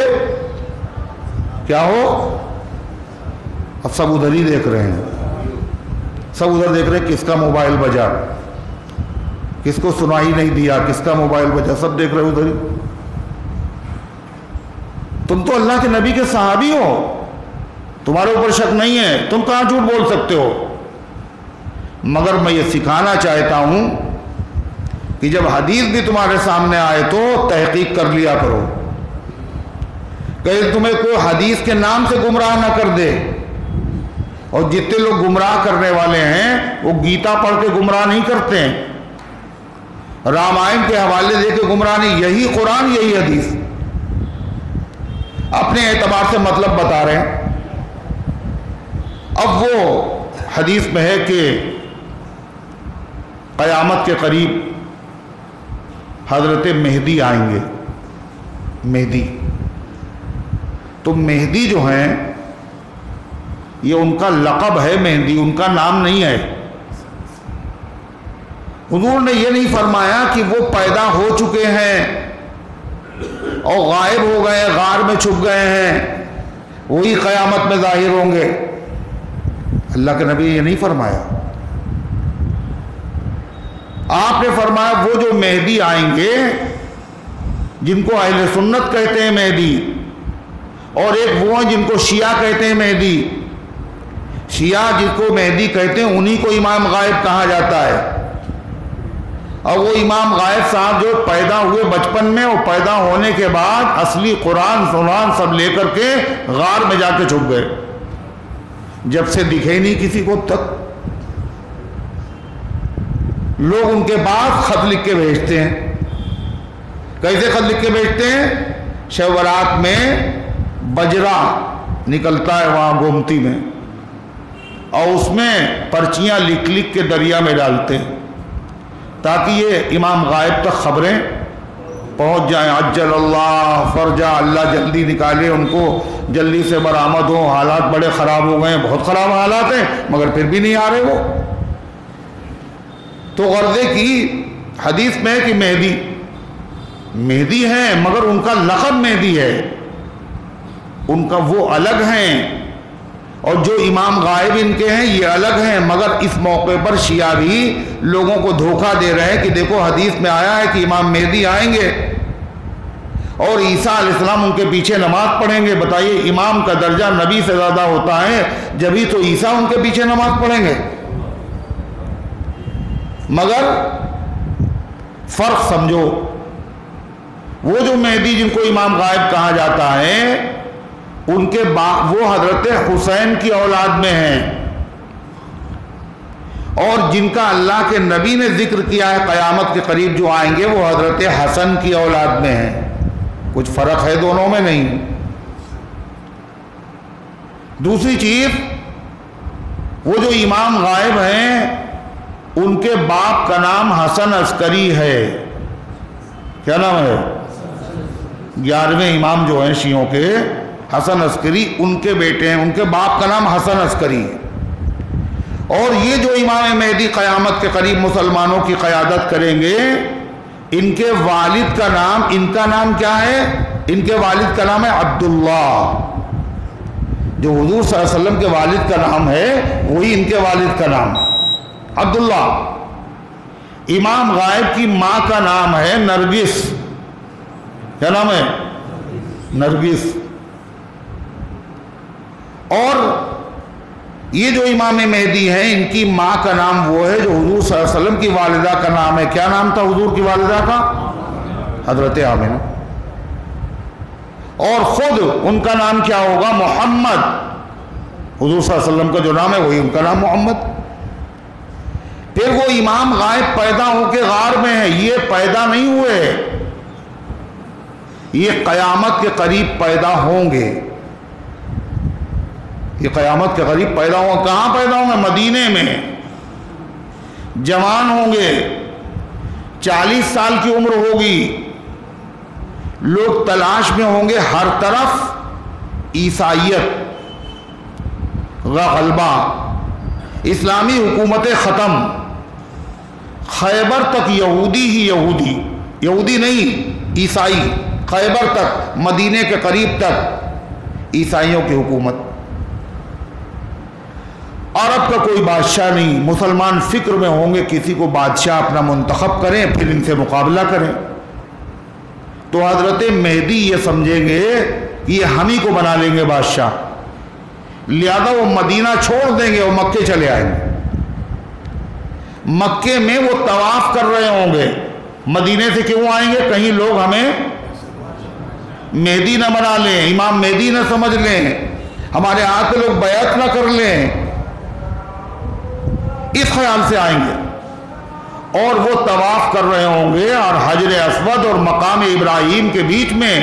A: کیا ہو؟ اب سب ادھر ہی دیکھ رہے ہیں، سب ادھر دیکھ رہے ہیں، کس کا موبائل بجا، کس کو سنائی نہیں دیا، کس کا موبائل بجا، سب دیکھ رہے ادھر ہی۔ تم تو اللہ کے نبی کے صحابی ہو، تمہارے اوپر شک نہیں ہے، تم کہاں جھوٹ بول سکتے ہو؟ مگر میں یہ سکھانا چاہتا ہوں کہ جب حدیث بھی تمہارے سامنے آئے تو تحقیق کر لیا کرو۔ کہیں تمہیں کوئی حدیث کے نام سے گمراہ نہ کر دے. اور جتنے لوگ گمراہ کرنے والے ہیں وہ گیتا پڑھ کے گمراہ نہیں کرتے ہیں, رامائن کے حوالے دے کے گمراہ نہیں, یہی قرآن یہی حدیث اپنے اعتبار سے مطلب بتا رہے ہیں. اب وہ حدیث میں ہے کہ قیامت کے قریب حضرت مہدی آئیں گے. مہدی تو مہدی جو ہیں یہ ان کا لقب ہے, مہدی ان کا نام نہیں ہے. حضور نے یہ نہیں فرمایا کہ وہ پیدا ہو چکے ہیں اور غائب ہو گئے, غار میں چھپ گئے ہیں, وہی قیامت میں ظاہر ہوں گے. اللہ کے نبی یہ نہیں فرمایا. آپ نے فرمایا وہ جو مہدی آئیں گے جن کو اہل سنت کہتے ہیں مہدی, اور ایک وہ ہیں جن کو شیعہ کہتے ہیں مہدی. شیعہ جس کو مہدی کہتے ہیں انہی کو امام غائب کہا جاتا ہے. اور وہ امام غائب صاحب جو پیدا ہوئے بچپن میں اور پیدا ہونے کے بعد اصلی قرآن سنان سب لے کر کے غار میں جا کے چھپ گئے, جب سے دکھے نہیں کسی کو تک. لوگ ان کے بعد خط لکھ کے بھیجتے ہیں. کیسے خط لکھ کے بھیجتے ہیں؟ شب برات میں بجرا نکلتا ہے وہاں گومتی میں, اور اس میں پرچیاں لکھ لکھ کے دریا میں ڈالتے ہیں تاکہ یہ امام غائب تک خبریں پہنچ جائیں. عجل اللہ فرجا, اللہ جلدی نکالے ان کو, جلدی سے برآمد ہو. حالات بڑے خراب ہو گئے ہیں, بہت خراب حالات ہیں, مگر پھر بھی نہیں آ رہے وہ. تو غرضے کی حدیث میں ہے کہ مہدی ہیں مگر ان کا لقب مہدی ہے, ان کا وہ الگ ہیں, اور جو امام غائب ان کے ہیں یہ الگ ہیں. مگر اس موقع پر شیعہ بھی لوگوں کو دھوکہ دے رہے ہیں کہ دیکھو حدیث میں آیا ہے کہ امام مہدی آئیں گے اور عیسیٰ علیہ السلام ان کے پیچھے نماز پڑھیں گے. بتائیے امام کا درجہ نبی سے زیادہ ہوتا ہے, جبھی تو عیسیٰ ان کے پیچھے نماز پڑھیں گے. مگر فرق سمجھو, وہ جو مہدی جن کو امام غائب کہا جاتا ہے ان کے وہ حضرت حسین کی اولاد میں ہیں, اور جن کا اللہ کے نبی نے ذکر کیا ہے قیامت کے قریب جو آئیں گے وہ حضرت حسن کی اولاد میں ہیں. کچھ فرق ہے دونوں میں نہیں. دوسری چیز, وہ جو امام غائب ہیں ان کے باپ کا نام حسن عسکری ہے. کیا نام ہے؟ 11ویں امام جو ہیں شیعوں کے حسن عسکری, ان کے بیٹے ہیں, ان کے باپ کا نام حسن عسکری ہے. اور یہ جو امام مہدی قیامت کے قریب مسلمانوں کی قیادت کریں گے, ان کے والد کا نام, ان کا نام کیا ہے؟ ان کے والد کا نام ہے عبداللہ. جو حضور صلی اللہ علیہ وسلم کے والد کا نام ہے وہی ان کے والد کا نام عبداللہ. امام غائب کی ماں کا نام ہے نرگس. کیا نام ہے؟ نرگس. اور یہ جو امام مہدی ہیں ان کی ماں کا نام وہ ہے جو حضور صلی اللہ علیہ وسلم کی والدہ کا نام ہے. کیا نام تھا حضور کی والدہ کا؟ حضرت آمنہ. اور خود ان کا نام کیا ہوگا؟ محمد. حضور صلی اللہ علیہ وسلم کا جو نام ہے وہی ان کا نام محمد. پھر وہ امام غائب پیدا ہو کے غار میں ہے, یہ پیدا نہیں ہوئے, یہ قیامت کے قریب پیدا ہوں گے. یہ قیامت کے قریب پیدا ہوں گے. کہاں پیدا ہوں گے؟ مدینے میں. جوان ہوں گے, 40 سال کی عمر ہوگی, لوگ تلاش میں ہوں گے, ہر طرف عیسائیت غلبہ, اسلامی حکومتیں ختم, خیبر تک یہودی ہی یہودی, یہودی نہیں عیسائی, خیبر تک, مدینے کے قریب تک عیسائیوں کی حکومت. عرب کا کوئی بادشاہ نہیں, مسلمان فکر میں ہوں گے کسی کو بادشاہ اپنا منتخب کریں پھر ان سے مقابلہ کریں. تو حضرت مہدی یہ سمجھیں گے کہ یہ ہم ہی کو بنا لیں گے بادشاہ, لہذا وہ مدینہ چھوڑ دیں گے اور مکے چلے آئیں گے. مکے میں وہ طواف کر رہے ہوں گے, مدینے سے کیوں آئیں گے؟ کہیں لوگ ہمیں مہدی نہ بنا لیں، امام مہدی نہ سمجھ لیں، ہمارے ہاتھ پہ لوگ بیعت نہ کر لیں، اس خیال سے آئیں گے اور وہ طواف کر رہے ہوں گے اور حجر اسود اور مقام ابراہیم کے بیچ میں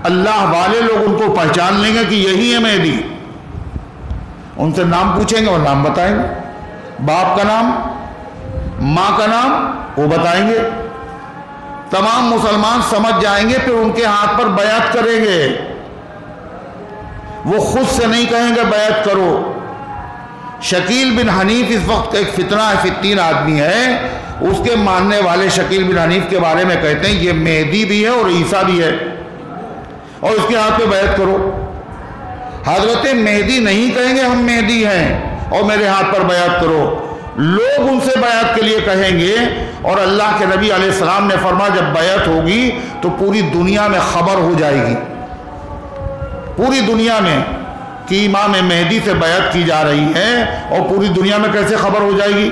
A: اللہ والے لوگ ان کو پہچان لیں گے کہ یہی ہے مہدی۔ ان سے نام پوچھیں گے اور نام بتائیں گے، باپ کا نام، ماں کا نام وہ بتائیں گے، تمام مسلمان سمجھ جائیں گے، پھر ان کے ہاتھ پر بیعت کریں گے۔ وہ خود سے نہیں کہیں گے بیعت کرو۔ شکیل بن حنیف اس وقت ایک فتنہ فتین آدمی ہے، اس کے ماننے والے شکیل بن حنیف کے بارے میں کہتے ہیں یہ مہدی بھی ہے اور عیسیٰ بھی ہے اور اس کے ہاتھ پہ بیعت کرو۔ حضرت مہدی نہیں کہیں گے ہم مہدی ہیں اور میرے ہاتھ پر بیعت کرو، لوگ ان سے بیعت کے لیے کہیں گے۔ اور اللہ کے نبی علیہ السلام نے فرمایا جب بیعت ہوگی تو پوری دنیا میں خبر ہو جائے گی، پوری دنیا میں کہ امام مہدی سے بیعت کی جا رہی ہے، اور پوری دنیا میں کیسے خبر ہو جائے گی؟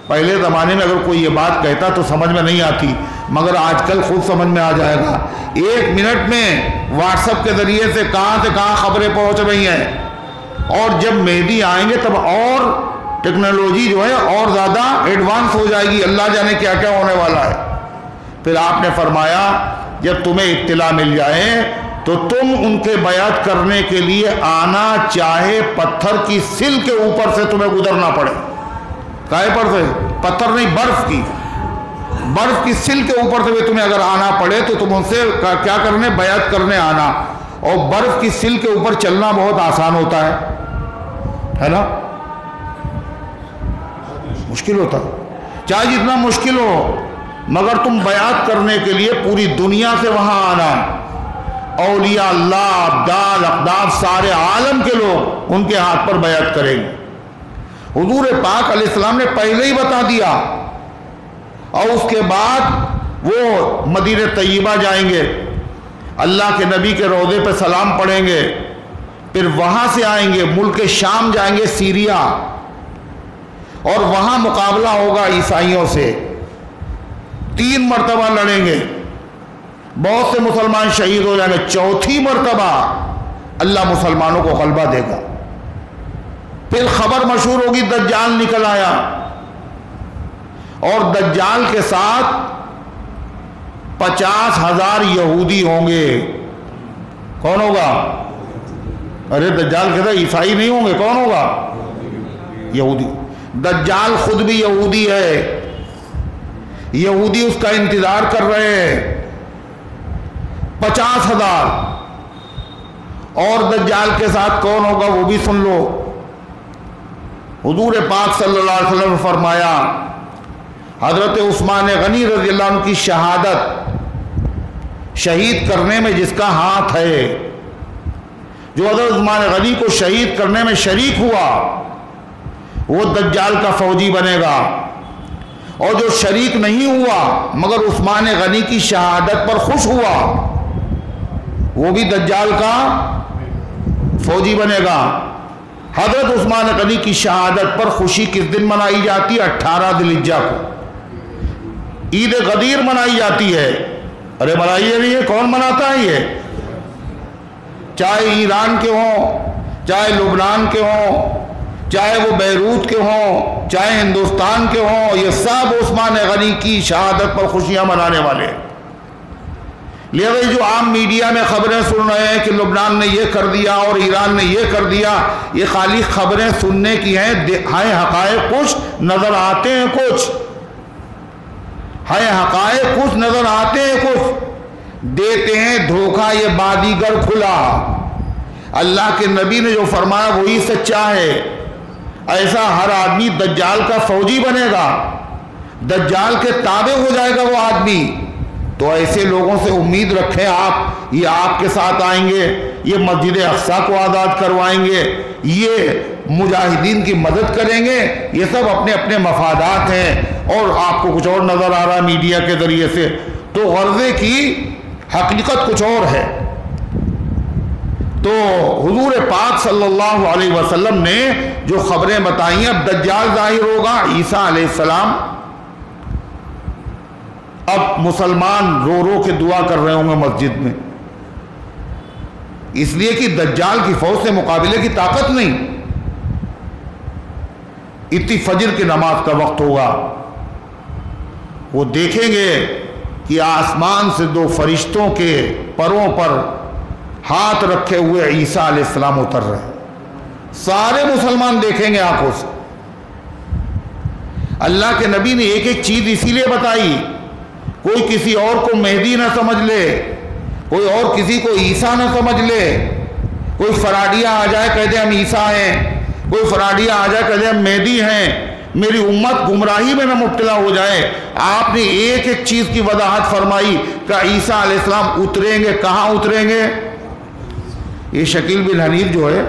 A: پہلے زمانے میں اگر کوئی یہ بات کہتا تو سمجھ میں نہیں آتی، مگر آج کل خود سمجھ میں آ جائے گا۔ 1 منٹ میں واٹس ایپ کے ذریعے سے کہاں خبریں پہنچ رہی ہیں، اور جب مہدی آئیں گے تب اور ٹیکنالوجی جو ہے اور زیادہ ایڈوانس ہو جائے گی، اللہ جانے کیا کیا ہونے والا ہے۔ پھر آپ نے فرمایا جب تمہیں اطلاع مل جائے تو تم ان کے بیعت کرنے کے لیے آنا، چاہے پتھر کی سل کے اوپر سے تمہیں گزرنا پڑے۔ کائے پر سے؟ پتھر نہیں، برف کی سل کے اوپر سے بھی تمہیں اگر آنا پڑے تو تم ان سے کیا کرنے؟ بیعت کرنے آنا۔ اور برف کی سل کے اوپر چلنا بہت آسان ہوتا ہے نا؟ مشکل ہوتا ہے، چاہے جتنا مشکل ہو، مگر تم بیعت کرنے کے لیے پوری دنیا سے وہاں آنا۔ اولیاء اللہ، ابدال، اقداب، سارے عالم کے لوگ ان کے ہاتھ پر بیعت کریں گے۔ حضور پاک علیہ السلام نے پہلے ہی بتا دیا، اور اس کے بعد وہ مدینہ طیبہ جائیں گے، اللہ کے نبی کے روضے پہ سلام پڑھیں گے، پھر وہاں سے آئیں گے ملک شام جائیں گے، سیریا، اور وہاں مقابلہ ہوگا عیسائیوں سے، 3 مرتبہ لڑیں گے، بہت سے مسلمان شہید ہو جائیں گے، 4تھی مرتبہ اللہ مسلمانوں کو غلبہ دے گا۔ پھر خبر مشہور ہوگی دجال نکل آیا، اور دجال کے ساتھ 50,000 یہودی ہوں گے۔ کون ہوگا؟ ارے دجال کہتا ہے عیسائی نہیں ہوں گے، کون ہوگا؟ یہودی۔ دجال خود بھی یہودی ہے، یہودی اس کا انتظار کر رہے ہیں، 50,000۔ اور دجال کے ساتھ کون ہوگا وہ بھی سن لو۔ حضور پاک صلی اللہ علیہ وسلم نے فرمایا حضرت عثمان غنی رضی اللہ عنہ کی شہادت، شہید کرنے میں جس کا ہاتھ ہے، جو حضرت عثمان غنی کو شہید کرنے میں شریک ہوا، وہ دجال کا فوجی بنے گا۔ اور جو شریک نہیں ہوا مگر عثمان غنی کی شہادت پر خوش ہوا، وہ بھی دجال کا فوجی بنے گا۔ حضرت عثمان غنی کی شہادت پر خوشی کس دن منائی جاتی ہے؟ 18 ذی الحجہ کو عید غدیر منائی جاتی ہے۔ ارے منائیے نہیں ہے، کون مناتا ہے یہ؟ چاہے ایران کے ہوں، چاہے لبنان کے ہوں، چاہے وہ بیروت کے ہوں، چاہے ہندوستان کے ہوں، یہ سب عثمان غنی کی شہادت پر خوشیاں منانے والے۔ لہذا جو عام میڈیا میں خبریں سن رہے ہیں کہ لبنان نے یہ کر دیا اور ایران نے یہ کر دیا، یہ خالی خبریں سننے کی ہیں، حقائق کچھ نظر آتے ہیں، کچھ حقائق کچھ نظر آتے ہیں، کچھ دیتے ہیں دھوکہ یہ بادیگر کھلا۔ اللہ کے نبی نے جو فرمایا وہی سچا ہے۔ ایسا ہر آدمی دجال کا فوجی بنے گا، دجال کے تابع ہو جائے گا وہ آدمی۔ تو ایسے لوگوں سے امید رکھیں آپ، یہ آپ کے ساتھ آئیں گے، یہ مسجد اقصیٰ کو آزاد کروائیں گے، یہ مجاہدین کی مدد کریں گے، یہ سب اپنے اپنے مفادات ہیں، اور آپ کو کچھ اور نظر آ رہا میڈیا کے ذریعے سے۔ تو غرضے کی حقیقت کچھ اور ہے۔ تو حضور پاک صلی اللہ علیہ وسلم نے جو خبریں بتائی ہیں، اب دجال ظاہر ہوگا، عیسیٰ علیہ السلام۔ اب مسلمان رو رو کے دعا کر رہے ہوں گے مسجد میں، اس لیے کہ دجال کی فوج سے مقابلے کی طاقت نہیں. اتنی فجر کی نماز کا وقت ہوگا، وہ دیکھیں گے کہ آسمان سے دو فرشتوں کے پروں پر ہاتھ رکھے ہوئے عیسیٰ علیہ السلام اتر رہے ہیں. سارے مسلمان دیکھیں گے آنکھوں سے. اللہ کے نبی نے ایک ایک چیز اسی لیے بتائی، کوئی کسی اور کو مہدی نہ سمجھ لے، کوئی اور کسی کو عیسیٰ نہ سمجھ لے. کوئی فراڈیہ آ جائے کہہ دے ہم عیسیٰ ہیں، کوئی فراڈیہ آ جائے کہہ دے ہم مہدی ہیں، میری امت گمراہی میں نہ مبتلا ہو جائے. آپ نے ایک ایک چیز کی وضاحت فرمائی کہ عیسیٰ علیہ السلام اتریں گے. کہاں اتریں گے؟ یہ شکیل بن حنیف جو ہے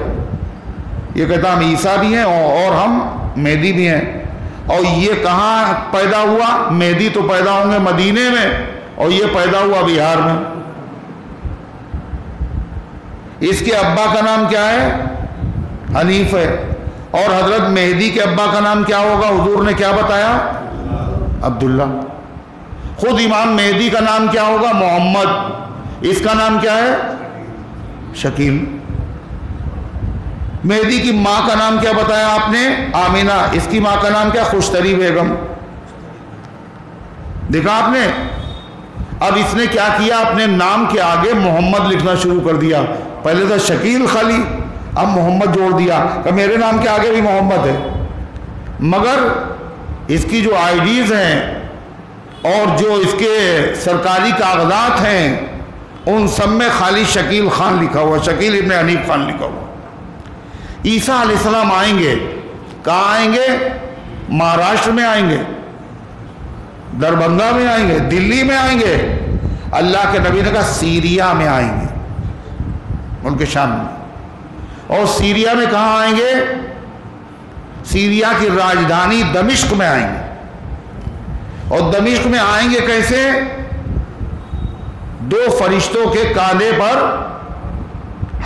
A: یہ کہتا ہم عیسیٰ بھی ہیں اور ہم مہدی بھی ہیں. اور یہ کہاں پیدا ہوا؟ مہدی تو پیدا ہوں گے مدینے میں اور یہ پیدا ہوا بہار میں. اس کے ابا کا نام کیا ہے؟ حنیف ہے. اور حضرت مہدی کے ابا کا نام کیا ہوگا؟ حضور نے کیا بتایا؟ عبداللہ. خود امام مہدی کا نام کیا ہوگا؟ محمد. اس کا نام کیا ہے؟ شکیل. مہدی کی ماں کا نام کیا بتایا آپ نے؟ آمینہ. اس کی ماں کا نام کیا؟ خوشتری بیگم. دیکھا آپ نے؟ اب اس نے کیا کیا؟ اپنے نام کے آگے محمد لکھنا شروع کر دیا. پہلے تھا شکیل خالی، اب محمد جوڑ دیا کہ میرے نام کے آگے بھی محمد ہے. مگر اس کی جو آئی ڈیز ہیں اور جو اس کے سرکاری کاغذات ہیں ان سب میں خالی شکیل خان لکھا ہوا، شکیل ابن حنیف خان لکھا ہوا. عیسیٰ علیہ السلام آئیں گے. کہاں آئیں گے؟ مہاراشٹر میں آئیں گے، دربھنگہ میں آئیں گے، دلی میں آئیں گے. اللہ کے نبی نے کہا سیریا میں آئیں گے، ملک شام میں. اور سیریا میں کہاں آئیں گے؟ سیریا کی راجدھانی دمشق میں آئیں گے. اور دمشق میں آئیں گے کیسے؟ دو فرشتوں کے کاندھے پر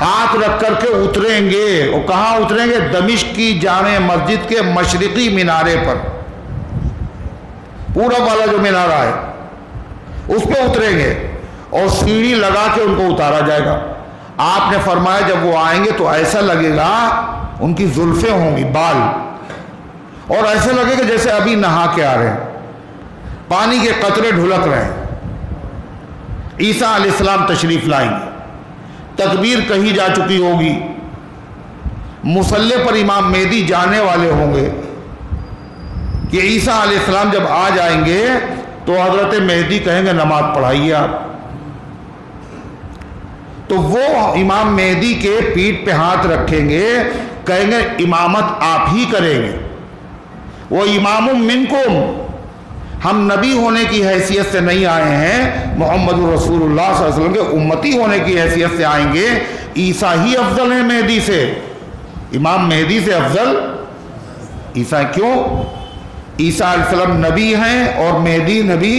A: ہاتھ رکھ کر کے اتریں گے. اور کہاں اتریں گے؟ دمشق کی جامع مسجد کے مشرقی مینارے پر. پورا والا جو مینارہ ہے اس پہ اتریں گے اور سیڑھی لگا کے ان کو اتارا جائے گا. آپ نے فرمایا جب وہ آئیں گے تو ایسا لگے گا ان کی زلفیں ہوں گی، بال، اور ایسا لگے گا جیسے ابھی نہا کے آ رہے ہیں، پانی کے قطرے ڈھلک رہے ہیں. عیسیٰ علیہ السلام تشریف لائیں گے. تکبیر کہی جا چکی ہوگی. مصلی پر امام مہدی جانے والے ہوں گے کہ عیسیٰ علیہ السلام جب آ جائیں گے تو حضرت مہدی کہیں گے نماز پڑھائیے آپ. تو وہ امام مہدی کے پیٹھ پہ ہاتھ رکھیں گے، کہیں گے امامت آپ ہی کریں گے. وہ امام منکم، ہم نبی ہونے کی حیثیت سے نہیں آئے ہیں، محمد رسول اللہ صلی اللہ علیہ وسلم کے امتی ہونے کی حیثیت سے آئیں گے. عیسیٰ ہی افضل ہے مہدی سے، امام مہدی سے افضل عیسیٰ. کیوں؟ عیسیٰ علیہ السلام نبی ہیں اور مہدی نبی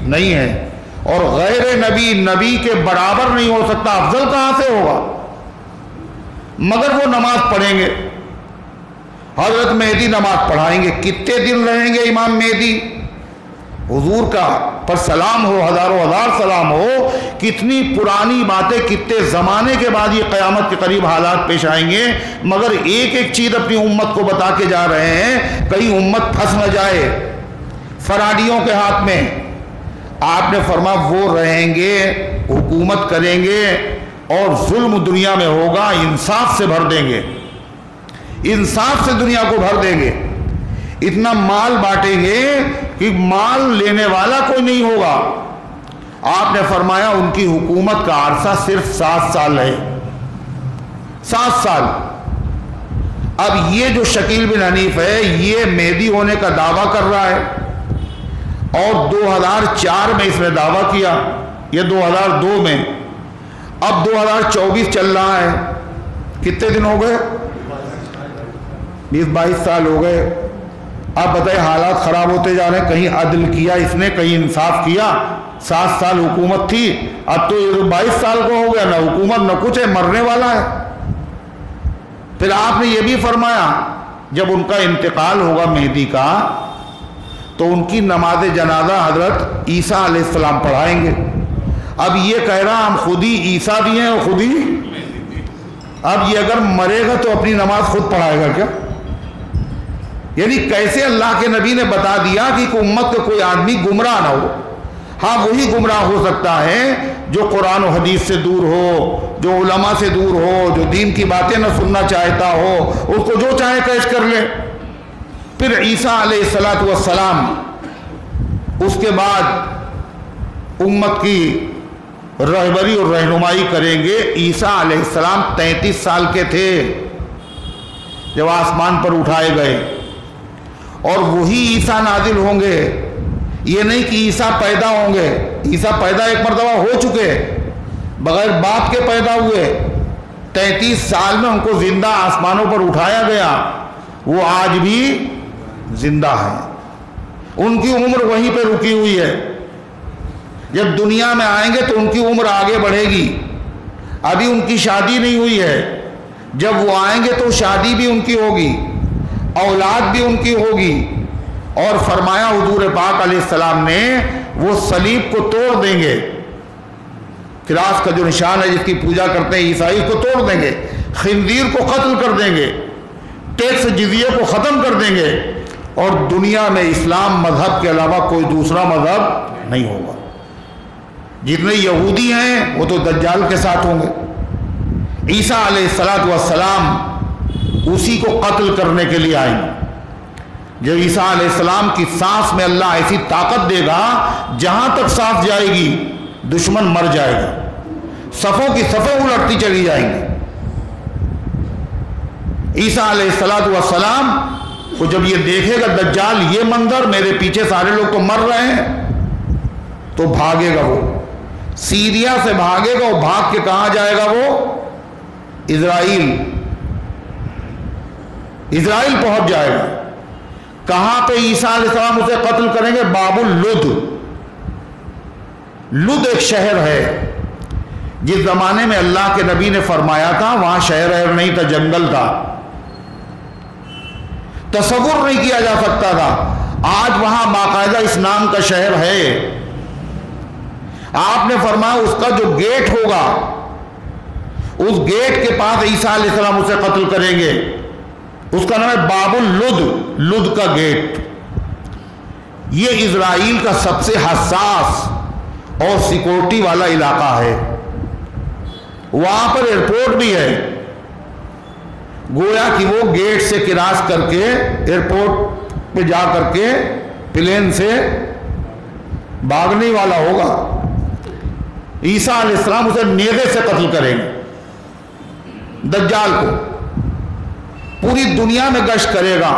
A: نہیں ہے، اور غیر نبی نبی کے برابر نہیں ہو سکتا. افضل کہاں سے ہوگا؟ مگر وہ نماز پڑھیں گے. حضرت مہدی نماز پڑھائیں گے. کتنے دن رہیں گے امام مہدی؟ حضور کا پر سلام ہو، ہزاروں ہزار سلام ہو. کتنی پرانی باتیں کتنے زمانے کے بعد یہ قیامت کے قریب حالات پیش آئیں گے، مگر ایک ایک چیز اپنی امت کو بتا کے جا رہے ہیں کہیں امت پھنس نہ جائے فراڈیوں کے ہاتھ میں. آپ نے فرمایا وہ رہیں گے، حکومت کریں گے اور ظلم دنیا میں ہوگا، انصاف سے بھر دیں گے، انصاف سے دنیا کو بھر دیں گے. اتنا مال بانٹیں گے کہ مال لینے والا کوئی نہیں ہوگا. آپ نے فرمایا ان کی حکومت کا عرصہ صرف 7 سال ہے. 7 سال. اب یہ جو شکیل بن حنیف ہے یہ مہدی ہونے کا دعویٰ کر رہا ہے اور 2004 میں اس نے دعویٰ کیا، یہ 2002 میں. اب 2024 چل رہا ہے. کتنے دن ہو گئے؟ 20-22 سال ہو گئے. آپ بتائیں حالات خراب ہوتے جا رہے ہیں. کہیں عدل کیا اس نے، کہیں انصاف کیا. 7 سال حکومت تھی، اب تو یہ 22 سال کو ہو گیا، نہ حکومت نہ کچھ ہے، مرنے والا ہے. پھر آپ نے یہ بھی فرمایا جب ان کا انتقال ہوگا مہدی کا تو ان کی نماز جنازہ حضرت عیسیٰ علیہ السلام پڑھائیں گے. اب یہ کہہ رہا ہم خود ہی عیسیٰ بھی ہیں اور خود ہی اب یہ اگر مرے گا تو اپنی نماز خود پڑھائے گا کیا؟ یعنی کیسے اللہ کے نبی نے بتا دیا کہ امت کا کوئی آدمی گمراہ نہ ہو. ہاں وہی گمراہ ہو سکتا ہے جو قرآن و حدیث سے دور ہو، جو علماء سے دور ہو، جو دین کی باتیں نہ سننا چاہتا ہو، اس کو جو چاہے کیش کر لے. پھر عیسیٰ علیہ السلام اس کے بعد امت کی رہبری اور رہنمائی کریں گے. عیسیٰ علیہ السلام 33 سال کے تھے جب آسمان پر اٹھائے گئے، اور وہی عیسیٰ نازل ہوں گے. یہ نہیں کہ عیسیٰ پیدا ہوں گے، عیسیٰ پیدا ایک مرتبہ ہو چکے، بغیر باپ کے پیدا ہوئے. 33 سال میں ان کو زندہ آسمانوں پر اٹھایا گیا. وہ آج بھی زندہ ہیں. ان کی عمر وہیں پہ رکی ہوئی ہے. جب دنیا میں آئیں گے تو ان کی عمر آگے بڑھے گی. ابھی ان کی شادی نہیں ہوئی ہے. جب وہ آئیں گے تو شادی بھی ان کی ہوگی، اولاد بھی ان کی ہوگی. اور فرمایا حضور پاک علیہ السلام نے وہ صلیب کو توڑ دیں گے. کراس کا جو نشان ہے جس کی پوجا کرتے ہیں عیسائی، کو توڑ دیں گے. خنزیر کو قتل کر دیں گے. ٹیکس جزیے کو ختم کر دیں گے. اور دنیا میں اسلام مذہب کے علاوہ کوئی دوسرا مذہب نہیں ہوگا. جتنے یہودی ہیں وہ تو دجال کے ساتھ ہوں گے. عیسیٰ علیہ السلام اسی کو قتل کرنے کے لیے آئیں گے. جب عیسیٰ علیہ السلام کی سانس میں اللہ ایسی طاقت دے گا، جہاں تک سانس جائے گی دشمن مر جائے گا. صفوں کی صفیں الٹتی چلی جائیں گی. عیسیٰ علیہ السلام کو جب یہ دیکھے گا دجال یہ منظر، میرے پیچھے سارے لوگ تو مر رہے ہیں، تو بھاگے گا. وہ سیریا سے بھاگے گا. وہ بھاگ کے کہاں جائے گا؟ وہ اسرائیل پہنچ جائے گا. کہاں پہ عیسیٰ علیہ السلام اسے قتل کریں گے؟ باب اللد. لد ایک شہر ہے جس زمانے میں اللہ کے نبی نے فرمایا تھا وہاں شہر نہیں تھا، جنگل تھا. تصور نہیں کیا جا سکتا تھا. آج وہاں باقاعدہ اس نام کا شہر ہے. آپ نے فرمایا اس کا جو گیٹ ہوگا، اس گیٹ کے پاس عیسیٰ علیہ السلام اسے قتل کریں گے. اس کا نام ہے باب اللد، لد کا گیٹ. یہ اسرائیل کا سب سے حساس اور سیکورٹی والا علاقہ ہے. وہاں پر ایئرپورٹ بھی ہے. گویا کہ وہ گیٹ سے کراس کر کے ایئرپورٹ پہ جا کر کے پلین سے بھاگنے والا ہوگا. عیسیٰ علیہ السلام اسے نیزے سے قتل کریں گے. دجال کو پوری دنیا میں گشت کرے گا.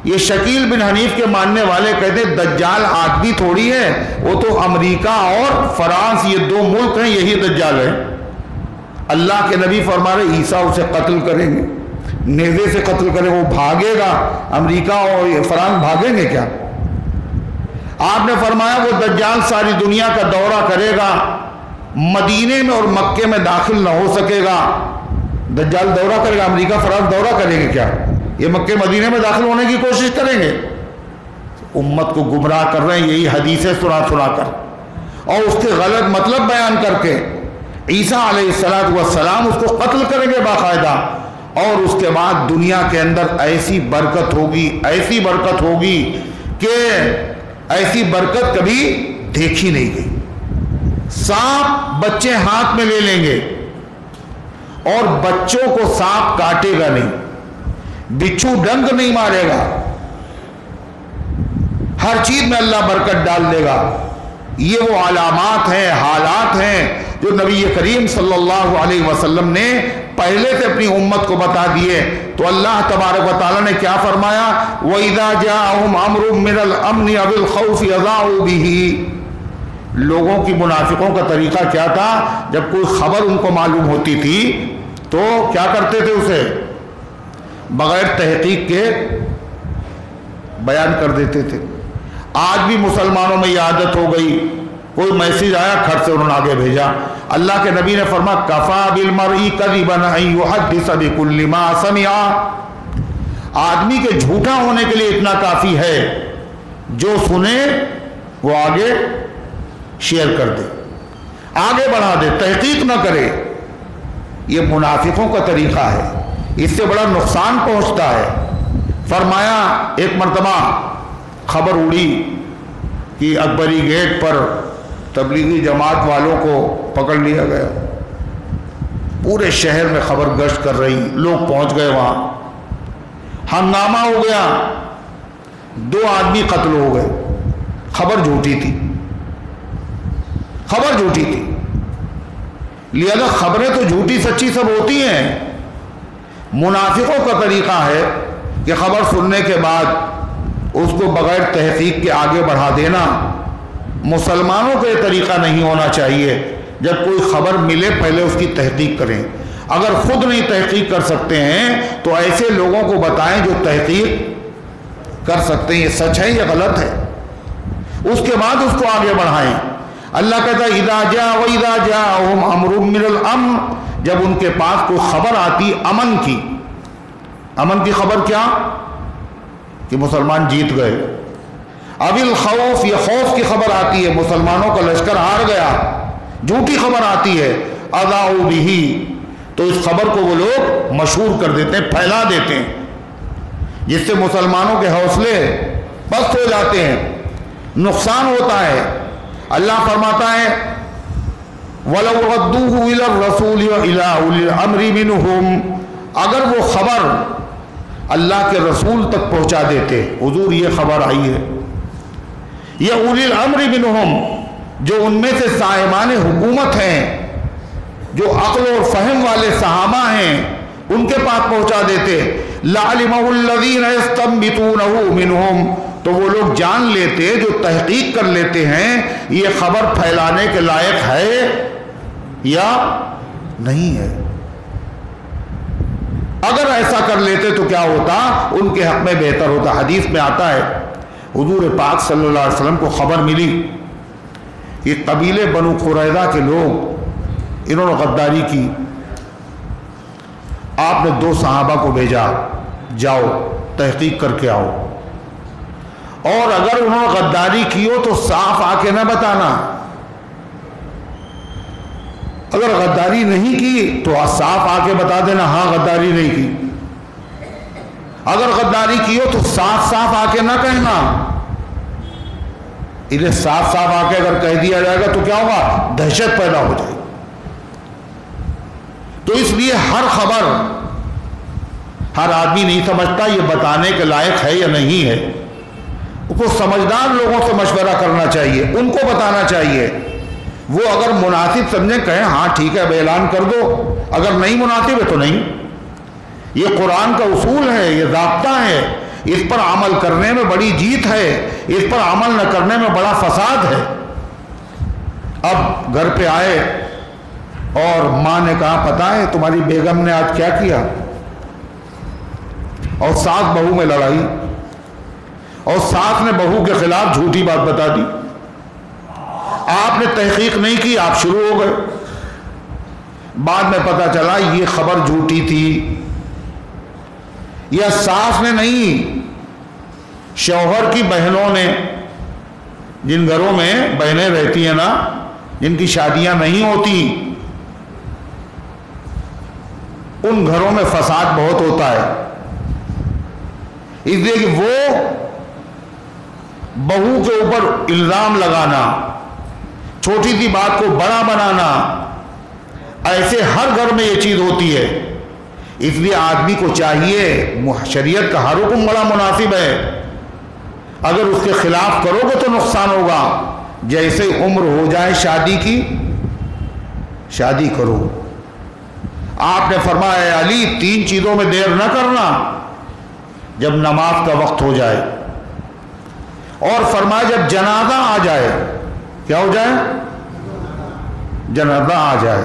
A: یہ شکیل بن حنیف کے ماننے والے کہتے ہیں دجال آدمی تھوڑی ہے، وہ تو امریکہ اور فرانس یہ دو ملک ہیں، یہی دجال ہے. اللہ کے نبی فرما رہے عیسیٰ اسے قتل کریں گے، نیزے سے قتل کریں. وہ بھاگے گا. امریکہ اور فرانس بھاگیں گے کیا؟ آپ نے فرمایا وہ دجال ساری دنیا کا دورہ کرے گا، مدینے میں اور مکے میں داخل نہ ہو سکے گا. دجال دورہ کرے گا، امریکہ فرانس دورہ کریں گے کیا؟ یہ مکے مدینے میں داخل ہونے کی کوشش کریں گے. امت کو گمراہ کر رہے ہیں یہی حدیثیں سنا سنا کر اور اس کے غلط مطلب بیان کر کے. عیسیٰ علیہ السلام اس کو قتل کریں گے باقاعدہ. اور اس کے بعد دنیا کے اندر ایسی برکت ہوگی، ایسی برکت ہوگی کہ ایسی برکت کبھی دیکھی نہیں گئی. سانپ بچے ہاتھ میں لے لیں گے اور بچوں کو سانپ کاٹے گا نہیں، بچھو ڈنک نہیں مارے گا. ہر چیز میں اللہ برکت ڈال دے گا. یہ وہ علامات ہیں، حالات ہیں جو نبی کریم صلی اللہ علیہ وسلم نے پہلے سے اپنی امت کو بتا دیے. تو اللہ تبارک و تعالیٰ نے کیا فرمایا؟ وَإِذَا جَاءَهُمْ أَمْرٌ مِّنَ الْأَمْنِ أَوِ الْخَوْفِ أَذَاعُوا بِهِ. لوگوں کی منافقوں کا طریقہ کیا تھا؟ جب کوئی خبر ان کو معلوم ہوتی تھی تو کیا کرتے تھے؟ اسے بغیر تحقیق کے بیان کر دیتے تھے. آج بھی مسلمانوں میں یہ عادت ہو گئی، کوئی میسیج آیا کھٹ سے انہوں نے آگے بھیجا. اللہ کے نبی نے فرمایا کفا بالمرء کذبا ان یحدث بکل ما سمع. آدمی کے جھوٹا ہونے کے لیے اتنا کافی ہے جو سنے وہ آگے شیئر کر دے، آگے بڑھا دے، تحقیق نہ کرے. یہ منافقوں کا طریقہ ہے، اس سے بڑا نقصان پہنچتا ہے۔ فرمایا ایک مرتبہ خبر اڑی کہ اکبری گیٹ پر تبلیغی جماعت والوں کو پکڑ لیا گیا، پورے شہر میں خبر گشت کر رہی، لوگ پہنچ گئے وہاں، ہنگامہ ہو گیا، 2 آدمی قتل ہو گئے۔ خبر جھوٹی تھی، خبر جھوٹی تھی، لہذا خبریں تو جھوٹی سچی سب ہوتی ہیں۔ منافقوں کا طریقہ ہے کہ خبر سننے کے بعد اس کو بغیر تحقیق کے آگے بڑھا دینا۔ مسلمانوں کا یہ طریقہ نہیں ہونا چاہیے، جب کوئی خبر ملے پہلے اس کی تحقیق کریں، اگر خود نہیں تحقیق کر سکتے ہیں تو ایسے لوگوں کو بتائیں جو تحقیق کر سکتے ہیں، یہ سچ ہے یا غلط ہے، اس کے بعد اس کو آگے بڑھائیں۔ اللہ کہتا ہے اذا جاء واذا جاءهم امر من الامن، جب ان کے پاس کوئی خبر آتی امن کی، امن کی خبر کیا کہ مسلمان جیت گئے، اب الخوف، یہ خوف کی خبر آتی ہے، مسلمانوں کا لشکر ہار گیا، جھوٹی خبر آتی ہے، اذاعوا بہ، تو اس خبر کو وہ لوگ مشہور کر دیتے ہیں، پھیلا دیتے ہیں، جس سے مسلمانوں کے حوصلے پست ہو جاتے ہیں، نقصان ہوتا ہے۔ اللہ فرماتا ہے وَلَوْ رَدُّوهُ إِلَى الرَّسُولِ وَإِلَىٰ أُولِي الْأَمْرِ مِنْهُمْ، اگر وہ خبر اللہ کے رسول تک پہنچا دیتے، حضور یہ خبر آئی ہے، یہ اولی الامر منہم، جو ان میں سے صاحبان حکومت ہیں، جو عقل اور فہم والے صحابہ ہیں، ان کے پاس پہنچا دیتے، لَعَلِمَهُ الَّذِينَ يَسْتَنبِطُونَهُ مِنْهُمْ، تو وہ لوگ جان لیتے، جو تحقیق کر لیتے ہیں یہ خبر پھیلانے کے لائق ہے یا نہیں ہے۔ اگر ایسا کر لیتے تو کیا ہوتا، ان کے حق میں بہتر ہوتا۔ حدیث میں آتا ہے حضور پاک صلی اللہ علیہ وسلم کو خبر ملی کہ قبیلے بنو قریظہ کے لوگ انہوں نے غداری کی، آپ نے 2 صحابہ کو بھیجا، جاؤ تحقیق کر کے آؤ، اور اگر انہوں نے غداری کی ہو تو صاف آ کے نہ بتانا، اگر غداری نہیں کی تو صاف آ کے بتا دینا ہاں غداری نہیں کی، اگر غداری کی ہو تو صاف صاف آ کے نہ کہنا، انہیں صاف صاف آ کے اگر کہہ دیا جائے گا تو کیا ہوگا، دہشت پیدا ہو جائے گی۔ تو اس لیے ہر خبر ہر آدمی نہیں سمجھتا یہ بتانے کے لائق ہے یا نہیں ہے، کو سمجھدار لوگوں سے مشورہ کرنا چاہیے، ان کو بتانا چاہیے، وہ اگر مناسب سمجھیں کہیں ہاں ٹھیک ہے اب اعلان کر دو، اگر نہیں مناسب ہے تو نہیں۔ یہ قرآن کا اصول ہے، یہ ضابطہ ہے، اس پر عمل کرنے میں بڑی جیت ہے، اس پر عمل نہ کرنے میں بڑا فساد ہے۔ اب گھر پہ آئے اور ماں نے کہا پتہ ہے تمہاری بیگم نے آج کیا کیا، اور ساس بہو میں لڑائی، اور ساس نے بہو کے خلاف جھوٹی بات بتا دی، آپ نے تحقیق نہیں کی، آپ شروع ہو گئے، بعد میں پتا چلا یہ خبر جھوٹی تھی، یا ساس نے نہیں، شوہر کی بہنوں نے، جن گھروں میں بہنیں رہتی ہیں نا، جن کی شادیاں نہیں ہوتی، ان گھروں میں فساد بہت ہوتا ہے، اس لیے کہ وہ بہو کے اوپر الزام لگانا، چھوٹی سی بات کو بڑا بنانا، ایسے ہر گھر میں یہ چیز ہوتی ہے۔ اس لیے آدمی کو چاہیے، شریعت کا ہر حکم بڑا مناسب ہے، اگر اس کے خلاف کرو گے تو نقصان ہوگا۔ جیسے عمر ہو جائے شادی کی، شادی کرو۔ آپ نے فرمایا اے علی 3 چیزوں میں دیر نہ کرنا، جب نماز کا وقت ہو جائے، اور فرمایا جب جنازہ آ جائے، کیا ہو جائے، جنازہ آ جائے،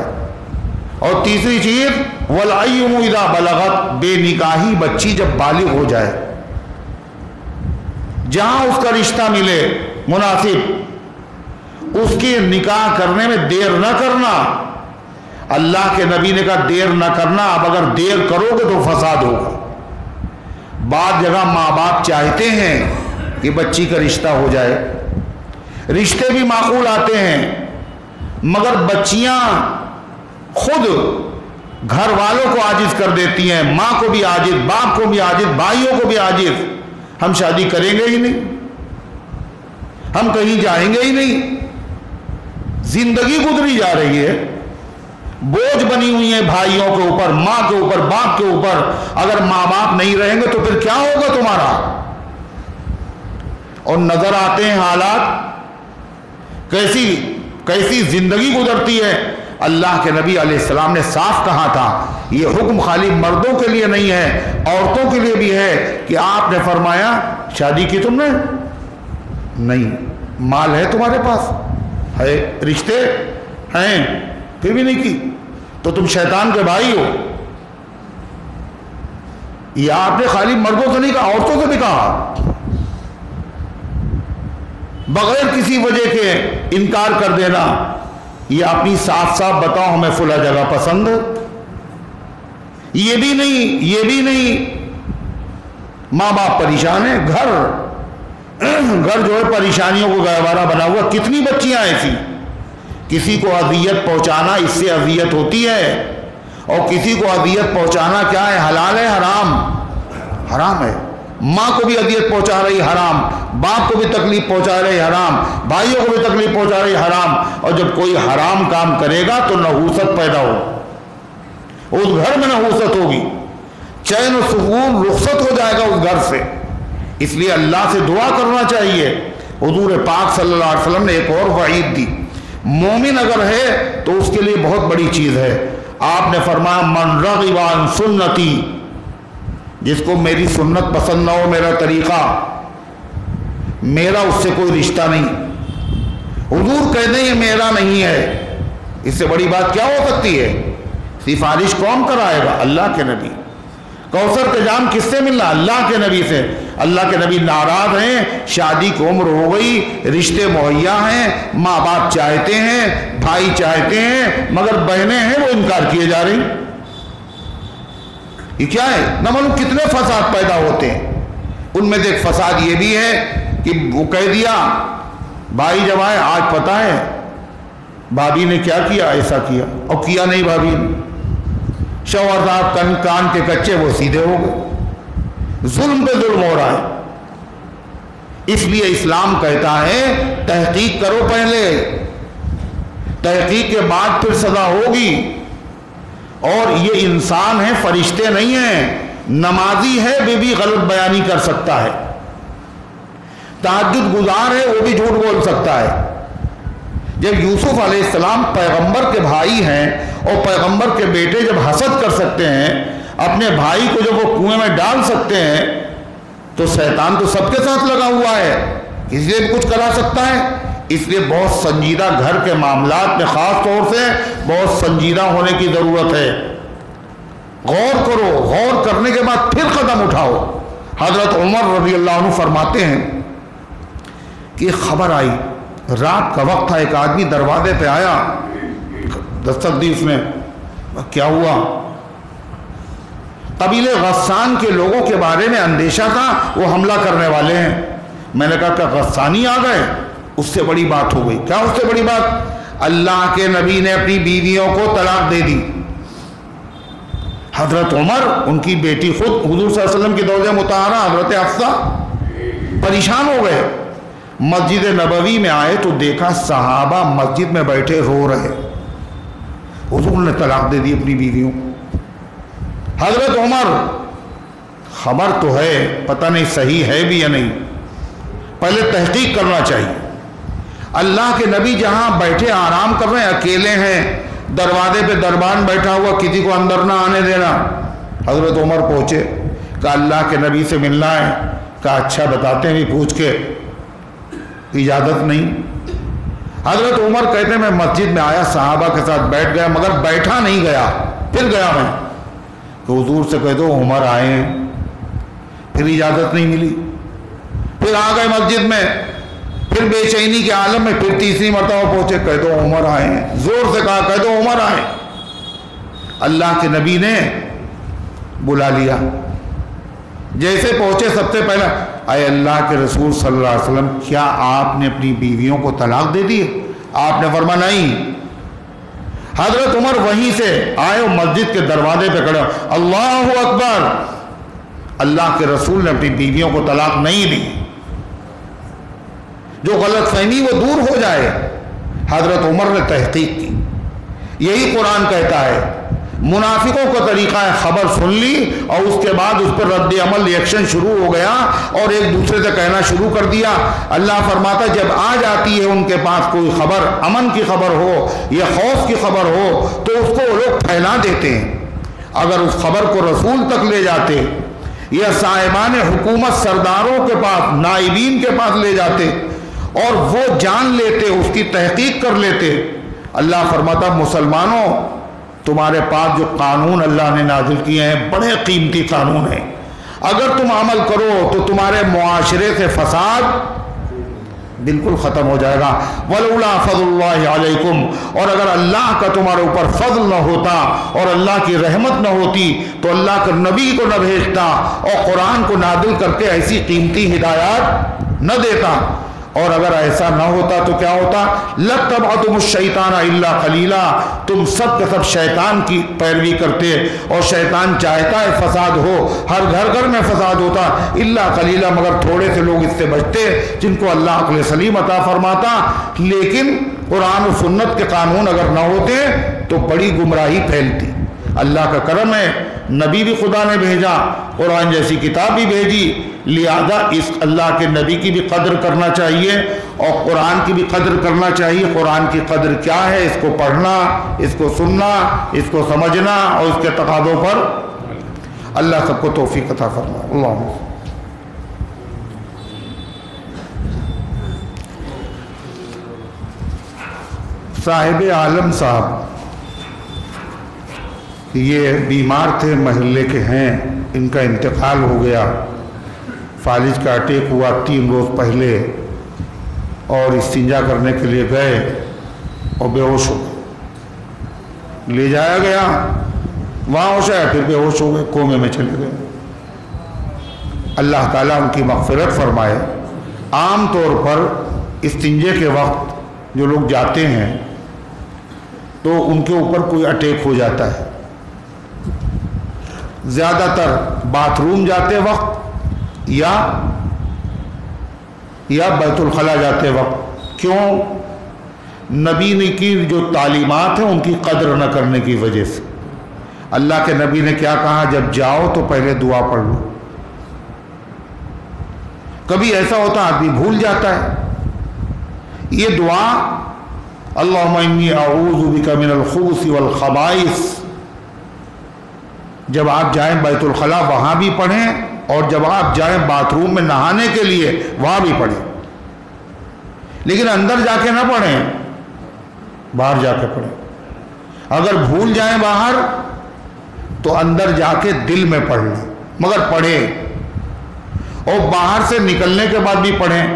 A: اور تیسری چیز وَالْأَيُّمُ إِذَا بَلَغَتْ، بے نکاحی بچی جب بالغ ہو جائے، جہاں اس کا رشتہ ملے مناسب، اس کے نکاح کرنے میں دیر نہ کرنا۔ اللہ کے نبی نے کہا دیر نہ کرنا، اب اگر دیر کرو گے تو فساد ہوگا۔ بعض جگہ ماں باپ چاہتے ہیں کہ بچی کا رشتہ ہو جائے، رشتے بھی معقول آتے ہیں، مگر بچیاں خود گھر والوں کو عاجز کر دیتی ہیں، ماں کو بھی عاجز، باپ کو بھی عاجز، بھائیوں کو بھی عاجز. ہم شادی کریں گے ہی نہیں، ہم کہیں جائیں گے ہی نہیں. زندگی گزری جا رہی ہے، بوجھ بنی ہوئی ہے بھائیوں کے اوپر، ماں کے اوپر، باپ کے اوپر. اگر ماں باپ نہیں رہیں گے تو پھر کیا ہوگا تمہارا؟ اور نظر آتے ہیں حالات، کیسی زندگی گزرتی ہے. اللہ کے نبی علیہ السلام نے صاف کہا تھا، یہ حکم خالی مردوں کے لیے نہیں ہے، عورتوں کے لیے بھی ہے. کہ آپ نے فرمایا شادی کی تم نے؟ نہیں. مال ہے تمہارے پاس؟ ہے. رشتے ہیں؟ پھر بھی نہیں کی تو تم شیطان کے بھائی ہو. یہ آپ نے خالی مردوں سے نہیں کہا، عورتوں سے بھی کہا. بغیر کسی وجہ کے انکار کر دینا، یہ اپنی صاف بتاؤ ہمیں فلاں جگہ پسند ہے. یہ بھی نہیں. ماں باپ پریشان ہیں، گھر جو ہے پریشانیوں کو گہوارہ بنا ہوا. کتنی بچیاں ایسی، کسی کو اذیت پہنچانا اس سے اذیت ہوتی ہے، اور کسی کو اذیت پہنچانا کیا ہے؟ حلال ہے حرام ہے. ماں کو بھی اذیت پہنچا رہی حرام، باپ کو بھی تکلیف پہنچا رہی حرام، بھائیوں کو بھی تکلیف پہنچا رہی حرام. اور جب کوئی حرام کام کرے گا تو نحوست پیدا ہو، اس گھر میں نحوست ہوگی، چین و سکون رخصت ہو جائے گا اس گھر سے. اس لیے اللہ سے دعا کرنا چاہیے. حضور پاک صلی اللہ علیہ وسلم نے ایک اور وعید دی، مومن اگر ہے تو اس کے لیے بہت بڑی چیز ہے. آپ نے فرمایا من رغب عن سنتی، جس کو میری سنت پسند نہ ہو، میرا طریقہ، میرا اس سے کوئی رشتہ نہیں. حضور کہتے ہیں یہ میرا نہیں ہے. اس سے بڑی بات کیا ہو سکتی ہے؟ سفارش کون کرائے گا؟ اللہ کے نبی. کوثر کا جام کس سے ملنا؟ اللہ کے نبی سے. اللہ کے نبی ناراض ہیں، شادی کی عمر ہو گئی، رشتے مہیا ہیں، ماں باپ چاہتے ہیں، بھائی چاہتے ہیں، مگر بہنیں ہیں وہ انکار کیے جا رہی. یہ کیا ہے؟ نہ معلوم کتنے فساد پیدا ہوتے ہیں. ان میں سے ایک فساد یہ بھی ہے کہ وہ کہہ دیا بھائی جب آئے، آج پتہ ہے بھابھی نے کیا کیا، ایسا کیا، اور کیا نہیں بھابھی نے. شوہر صاحب کان کے کچے، وہ سیدھے ہو گئے. ظلم پہ ظلم ہو رہا ہے. اس لیے اسلام کہتا ہے تحقیق کرو، پہلے تحقیق کے بعد پھر سزا ہوگی. اور یہ انسان ہے، فرشتے نہیں ہیں. نمازی ہے وہ بھی غلط بیانی کر سکتا ہے، تہجد گزار ہے وہ بھی جھوٹ بول سکتا ہے. جب یوسف علیہ السلام پیغمبر کے بھائی ہیں اور پیغمبر کے بیٹے جب حسد کر سکتے ہیں، اپنے بھائی کو جب وہ کنویں میں ڈال سکتے ہیں، تو شیطان تو سب کے ساتھ لگا ہوا ہے، کسی سے بھی کچھ کرا سکتا ہے. اس لیے بہت سنجیدہ گھر کے معاملات میں خاص طور سے بہت سنجیدہ ہونے کی ضرورت ہے. غور کرو، غور کرنے کے بعد پھر قدم اٹھاؤ. حضرت عمر رضی اللہ عنہ فرماتے ہیں کہ خبر آئی، رات کا وقت تھا، ایک آدمی دروازے پہ آیا، دستک دی اس نے. کیا ہوا؟ قبیلے غسان کے لوگوں کے بارے میں اندیشہ تھا، وہ حملہ کرنے والے ہیں. میں نے کہا کہ غسانی آ گئے؟ اس سے بڑی بات ہو گئی. کیا اس سے بڑی بات؟ اللہ کے نبی نے اپنی بیویوں کو طلاق دے دی. حضرت عمر، ان کی بیٹی خود حضور صلی اللہ علیہ وسلم کی زوجہ مطہرہ حضرت حفصہ پریشان ہو گئے. مسجد نبوی میں آئے تو دیکھا صحابہ مسجد میں بیٹھے رو رہے. حضور نے طلاق دے دی اپنی بیویوں. حضرت عمر، خبر تو ہے، پتہ نہیں صحیح ہے بھی یا نہیں، پہلے تحقیق کرنا چاہیے. اللہ کے نبی جہاں بیٹھے آرام کر رہے ہیں، اکیلے ہیں، دروازے پہ دربان بیٹھا ہوا، کسی کو اندر نہ آنے دینا. حضرت عمر پہنچے، کہا اللہ کے نبی سے ملنا ہے. کہا اچھا بتاتے ہیں بھی پوچھ کے. اجازت نہیں. حضرت عمر کہتے ہیں میں مسجد میں آیا، صحابہ کے ساتھ بیٹھ گیا، مگر بیٹھا نہیں گیا، پھر گیا میں تو حضور سے کہہ دو عمر آئے ہیں. پھر اجازت نہیں ملی، پھر آ گئے مسجد میں، پھر بے چینی کے عالم میں پھر تیسری مرتبہ پہنچے، کہہ دو عمر آئے ہیں. زور سے کہا کہہ دو عمر آئے. اللہ کے نبی نے بلا لیا. جیسے پہنچے سب سے پہلا، اے اللہ کے رسول صلی اللہ علیہ وسلم، کیا آپ نے اپنی بیویوں کو طلاق دے دی؟ آپ نے فرمایا نہیں. حضرت عمر وہیں سے آئے اور مسجد کے دروازے پہ کھڑے، اللہ اکبر، اللہ کے رسول نے اپنی بیویوں کو طلاق نہیں دی، جو غلط فہمی وہ دور ہو جائے۔ حضرت عمر نے تحقیق کی، یہی قرآن کہتا ہے، منافقوں کا طریقہ ہے خبر سن لی اور اس کے بعد اس پر رد عمل ریئیکشن شروع ہو گیا اور ایک دوسرے سے کہنا شروع کر دیا۔ اللہ فرماتا ہے جب آ جاتی ہے ان کے پاس کوئی خبر، امن کی خبر ہو یا خوف کی خبر ہو، تو اس کو وہ لوگ پھیلا دیتے ہیں۔ اگر اس خبر کو رسول تک لے جاتے یا صاحبان حکومت سرداروں کے پاس، نائبین کے پاس لے جاتے اور وہ جان لیتے، اس کی تحقیق کر لیتے، اللہ فرماتا مسلمانوں تمہارے پاس جو قانون اللہ نے نازل کیے ہیں بڑے قیمتی قانون ہیں، اگر تم عمل کرو تو تمہارے معاشرے سے فساد بالکل ختم ہو جائے گا۔ وَلَوْلَا فَضْلُ اللَّهِ عَلَيْكُمْ، اور اگر اللہ کا تمہارے اوپر فضل نہ ہوتا اور اللہ کی رحمت نہ ہوتی تو اللہ کے نبی کو نہ بھیجتا اور قرآن کو نازل کر کے ایسی قیمتی ہدایات نہ دیتا۔ اور اگر ایسا نہ ہوتا تو کیا ہوتا؟ لَتَّبَعْتُمُ الشَّيْطَانَ إِلَّا قَلِيلًا، تم سب کے سب شیطان کی پیروی کرتے، اور شیطان چاہتا ہے فساد ہو، ہر گھر گھر میں فساد ہوتا، الا قلیلا، مگر تھوڑے سے لوگ اس سے بچتے جن کو اللہ عقل سلیم عطا فرماتا۔ لیکن قرآن و سنت کے قانون اگر نہ ہوتے تو بڑی گمراہی پھیلتی۔ اللہ کا کرم ہے، نبی بھی خدا نے بھیجا، قرآن جیسی کتاب بھی بھیجی، لہذا اس اللہ کے نبی کی بھی قدر کرنا چاہیے اور قرآن کی بھی قدر کرنا چاہیے۔ قرآن کی قدر کیا ہے؟ اس کو پڑھنا، اس کو سننا، اس کو سمجھنا اور اس کے تقاضوں پر اللہ سب کو توفیق عطا فرمائے۔ اللہم صاحب عالم صاحب یہ بیمار تھے، محلے کے ہیں، ان کا انتقال ہو گیا، فالج کا اٹیک ہوا 3 روز پہلے، اور استنجا کرنے کے لیے گئے اور بے ہوش ہو گئے، لے جایا گیا، وہاں ہوش آیا، پھر بے ہوش ہو گئے، کومے میں چلے گئے۔ اللہ تعالیٰ ان کی مغفرت فرمائے۔ عام طور پر استنجے کے وقت جو لوگ جاتے ہیں تو ان کے اوپر کوئی اٹیک ہو جاتا ہے، زیادہ تر باتھ روم جاتے وقت یا بیت الخلا جاتے وقت۔ کیوں؟ نبی نے کی جو تعلیمات ہیں ان کی قدر نہ کرنے کی وجہ سے۔ اللہ کے نبی نے کیا کہا؟ جب جاؤ تو پہلے دعا پڑھ لو۔ کبھی ایسا ہوتا آدمی بھول جاتا ہے، یہ دعا اللہم انی اعوذ بک من الخبث والخبائث، جب آپ جائیں بیت الخلا وہاں بھی پڑھیں، اور جب آپ جائیں باتھ روم میں نہانے کے لیے وہاں بھی پڑھیں، لیکن اندر جا کے نہ پڑھیں، باہر جا کے پڑھیں۔ اگر بھول جائیں باہر تو اندر جا کے دل میں پڑھ لیں، مگر پڑھیں، اور باہر سے نکلنے کے بعد بھی پڑھیں۔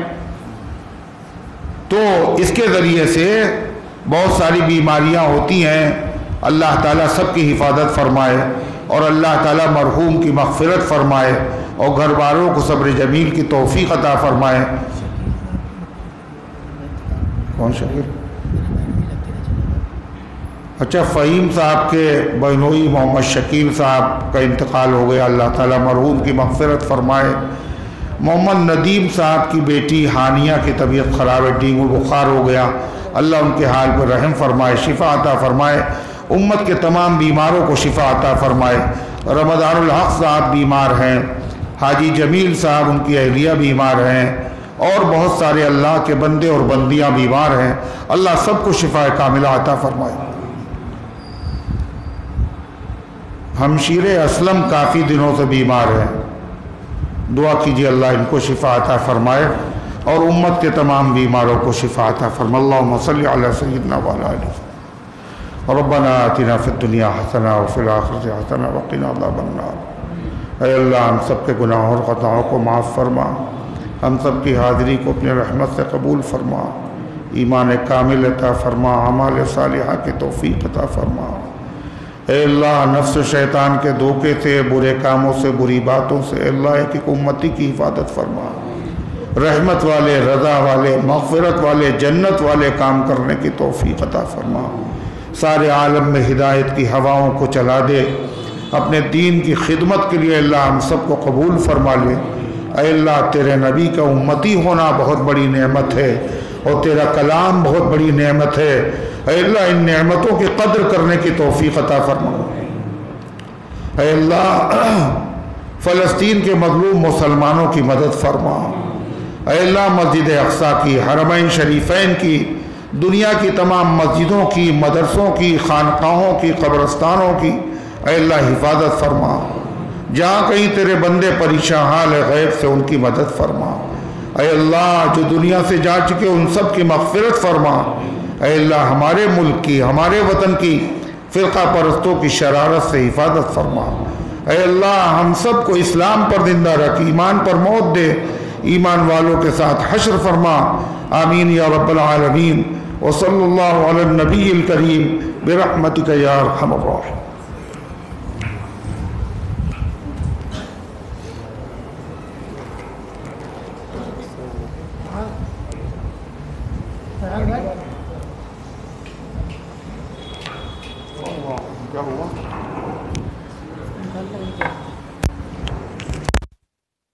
A: تو اس کے ذریعے سے بہت ساری بیماریاں ہوتی ہیں، اللہ تعالیٰ سب کی حفاظت فرمائے، اور اللہ تعالیٰ مرحوم کی مغفرت فرمائے، اور گھر والوں کو صبر جمیل کی توفیق عطا فرمائے۔ کون شکر؟ اچھا، فہیم صاحب کے بہنوئی محمد شکیل صاحب کا انتقال ہو گیا، اللہ تعالیٰ مرحوم کی مغفرت فرمائے۔ محمد ندیم صاحب کی بیٹی ہانیہ کی طبیعت خراب ہے، ڈینگو بخار ہو گیا، اللہ ان کے حال پر رحم فرمائے، شفا عطا فرمائے، امت کے تمام بیماروں کو شفا عطا فرمائے۔ رمضان الحق صاحب بیمار ہیں، حاجی جمیل صاحب ان کی اہلیہ بیمار ہیں، اور بہت سارے اللہ کے بندے اور بندیاں بیمار ہیں، اللہ سب کو شفا کاملہ عطا فرمائے۔ ہمشیر اسلم کافی دنوں سے بیمار ہیں، دعا کیجیے اللہ ان کو شفا عطا فرمائے، اور امت کے تمام بیماروں کو شفا عطا فرمائے۔ اللہم صلی علی سیدنا وعلی آلہ وسلم۔ ربنا آتنا فی الدنیا حسنہ وفی الآخرۃ حسنہ وقنا عذاب النار۔ اے اللہ ہم سب کے گناہوں اور خطاؤں کو معاف فرما، ہم سب کی حاضری کو اپنے رحمت سے قبول فرما، ایمان کامل عطا فرما، اعمال صالحہ کی توفیق عطا فرما۔ اے اللہ نفس و شیطان کے دھوکے سے، برے کاموں سے، بری باتوں سے اے اللہ ایک ایک امتی کی حفاظت فرما، رحمت والے، رضا والے، مغفرت والے، جنت والے کام کرنے کی توفیق عطا فرما۔ سارے عالم میں ہدایت کی ہواؤں کو چلا دے، اپنے دین کی خدمت کے لیے اللہ ہم سب کو قبول فرما لے۔ اے اللہ تیرے نبی کا امتی ہونا بہت بڑی نعمت ہے، اور تیرا کلام بہت بڑی نعمت ہے۔ اے اللہ ان نعمتوں کی قدر کرنے کی توفیق عطا فرما۔ اے اللہ فلسطین کے مظلوم مسلمانوں کی مدد فرما۔ اے اللہ مسجد اقصیٰ کی، حرمین شریفین کی، دنیا کی تمام مسجدوں کی، مدرسوں کی، خانقاہوں کی، قبرستانوں کی اے اللہ حفاظت فرما۔ جہاں کہیں تیرے بندے پریشان حال ہے غیب سے ان کی مدد فرما۔ اے اللہ جو دنیا سے جا چکے ان سب کی مغفرت فرما۔ اے اللہ ہمارے ملک کی، ہمارے وطن کی فرقہ پرستوں کی شرارت سے حفاظت فرما۔ اے اللہ ہم سب کو اسلام پر زندہ رکھ، ایمان پر موت دے، ایمان والوں کے ساتھ حشر فرما۔ آمین یا رب العالمین۔ وصلی اللہ علی النبی الکریم برحمتک یا ارحم الراحمین۔ کیا ہوا؟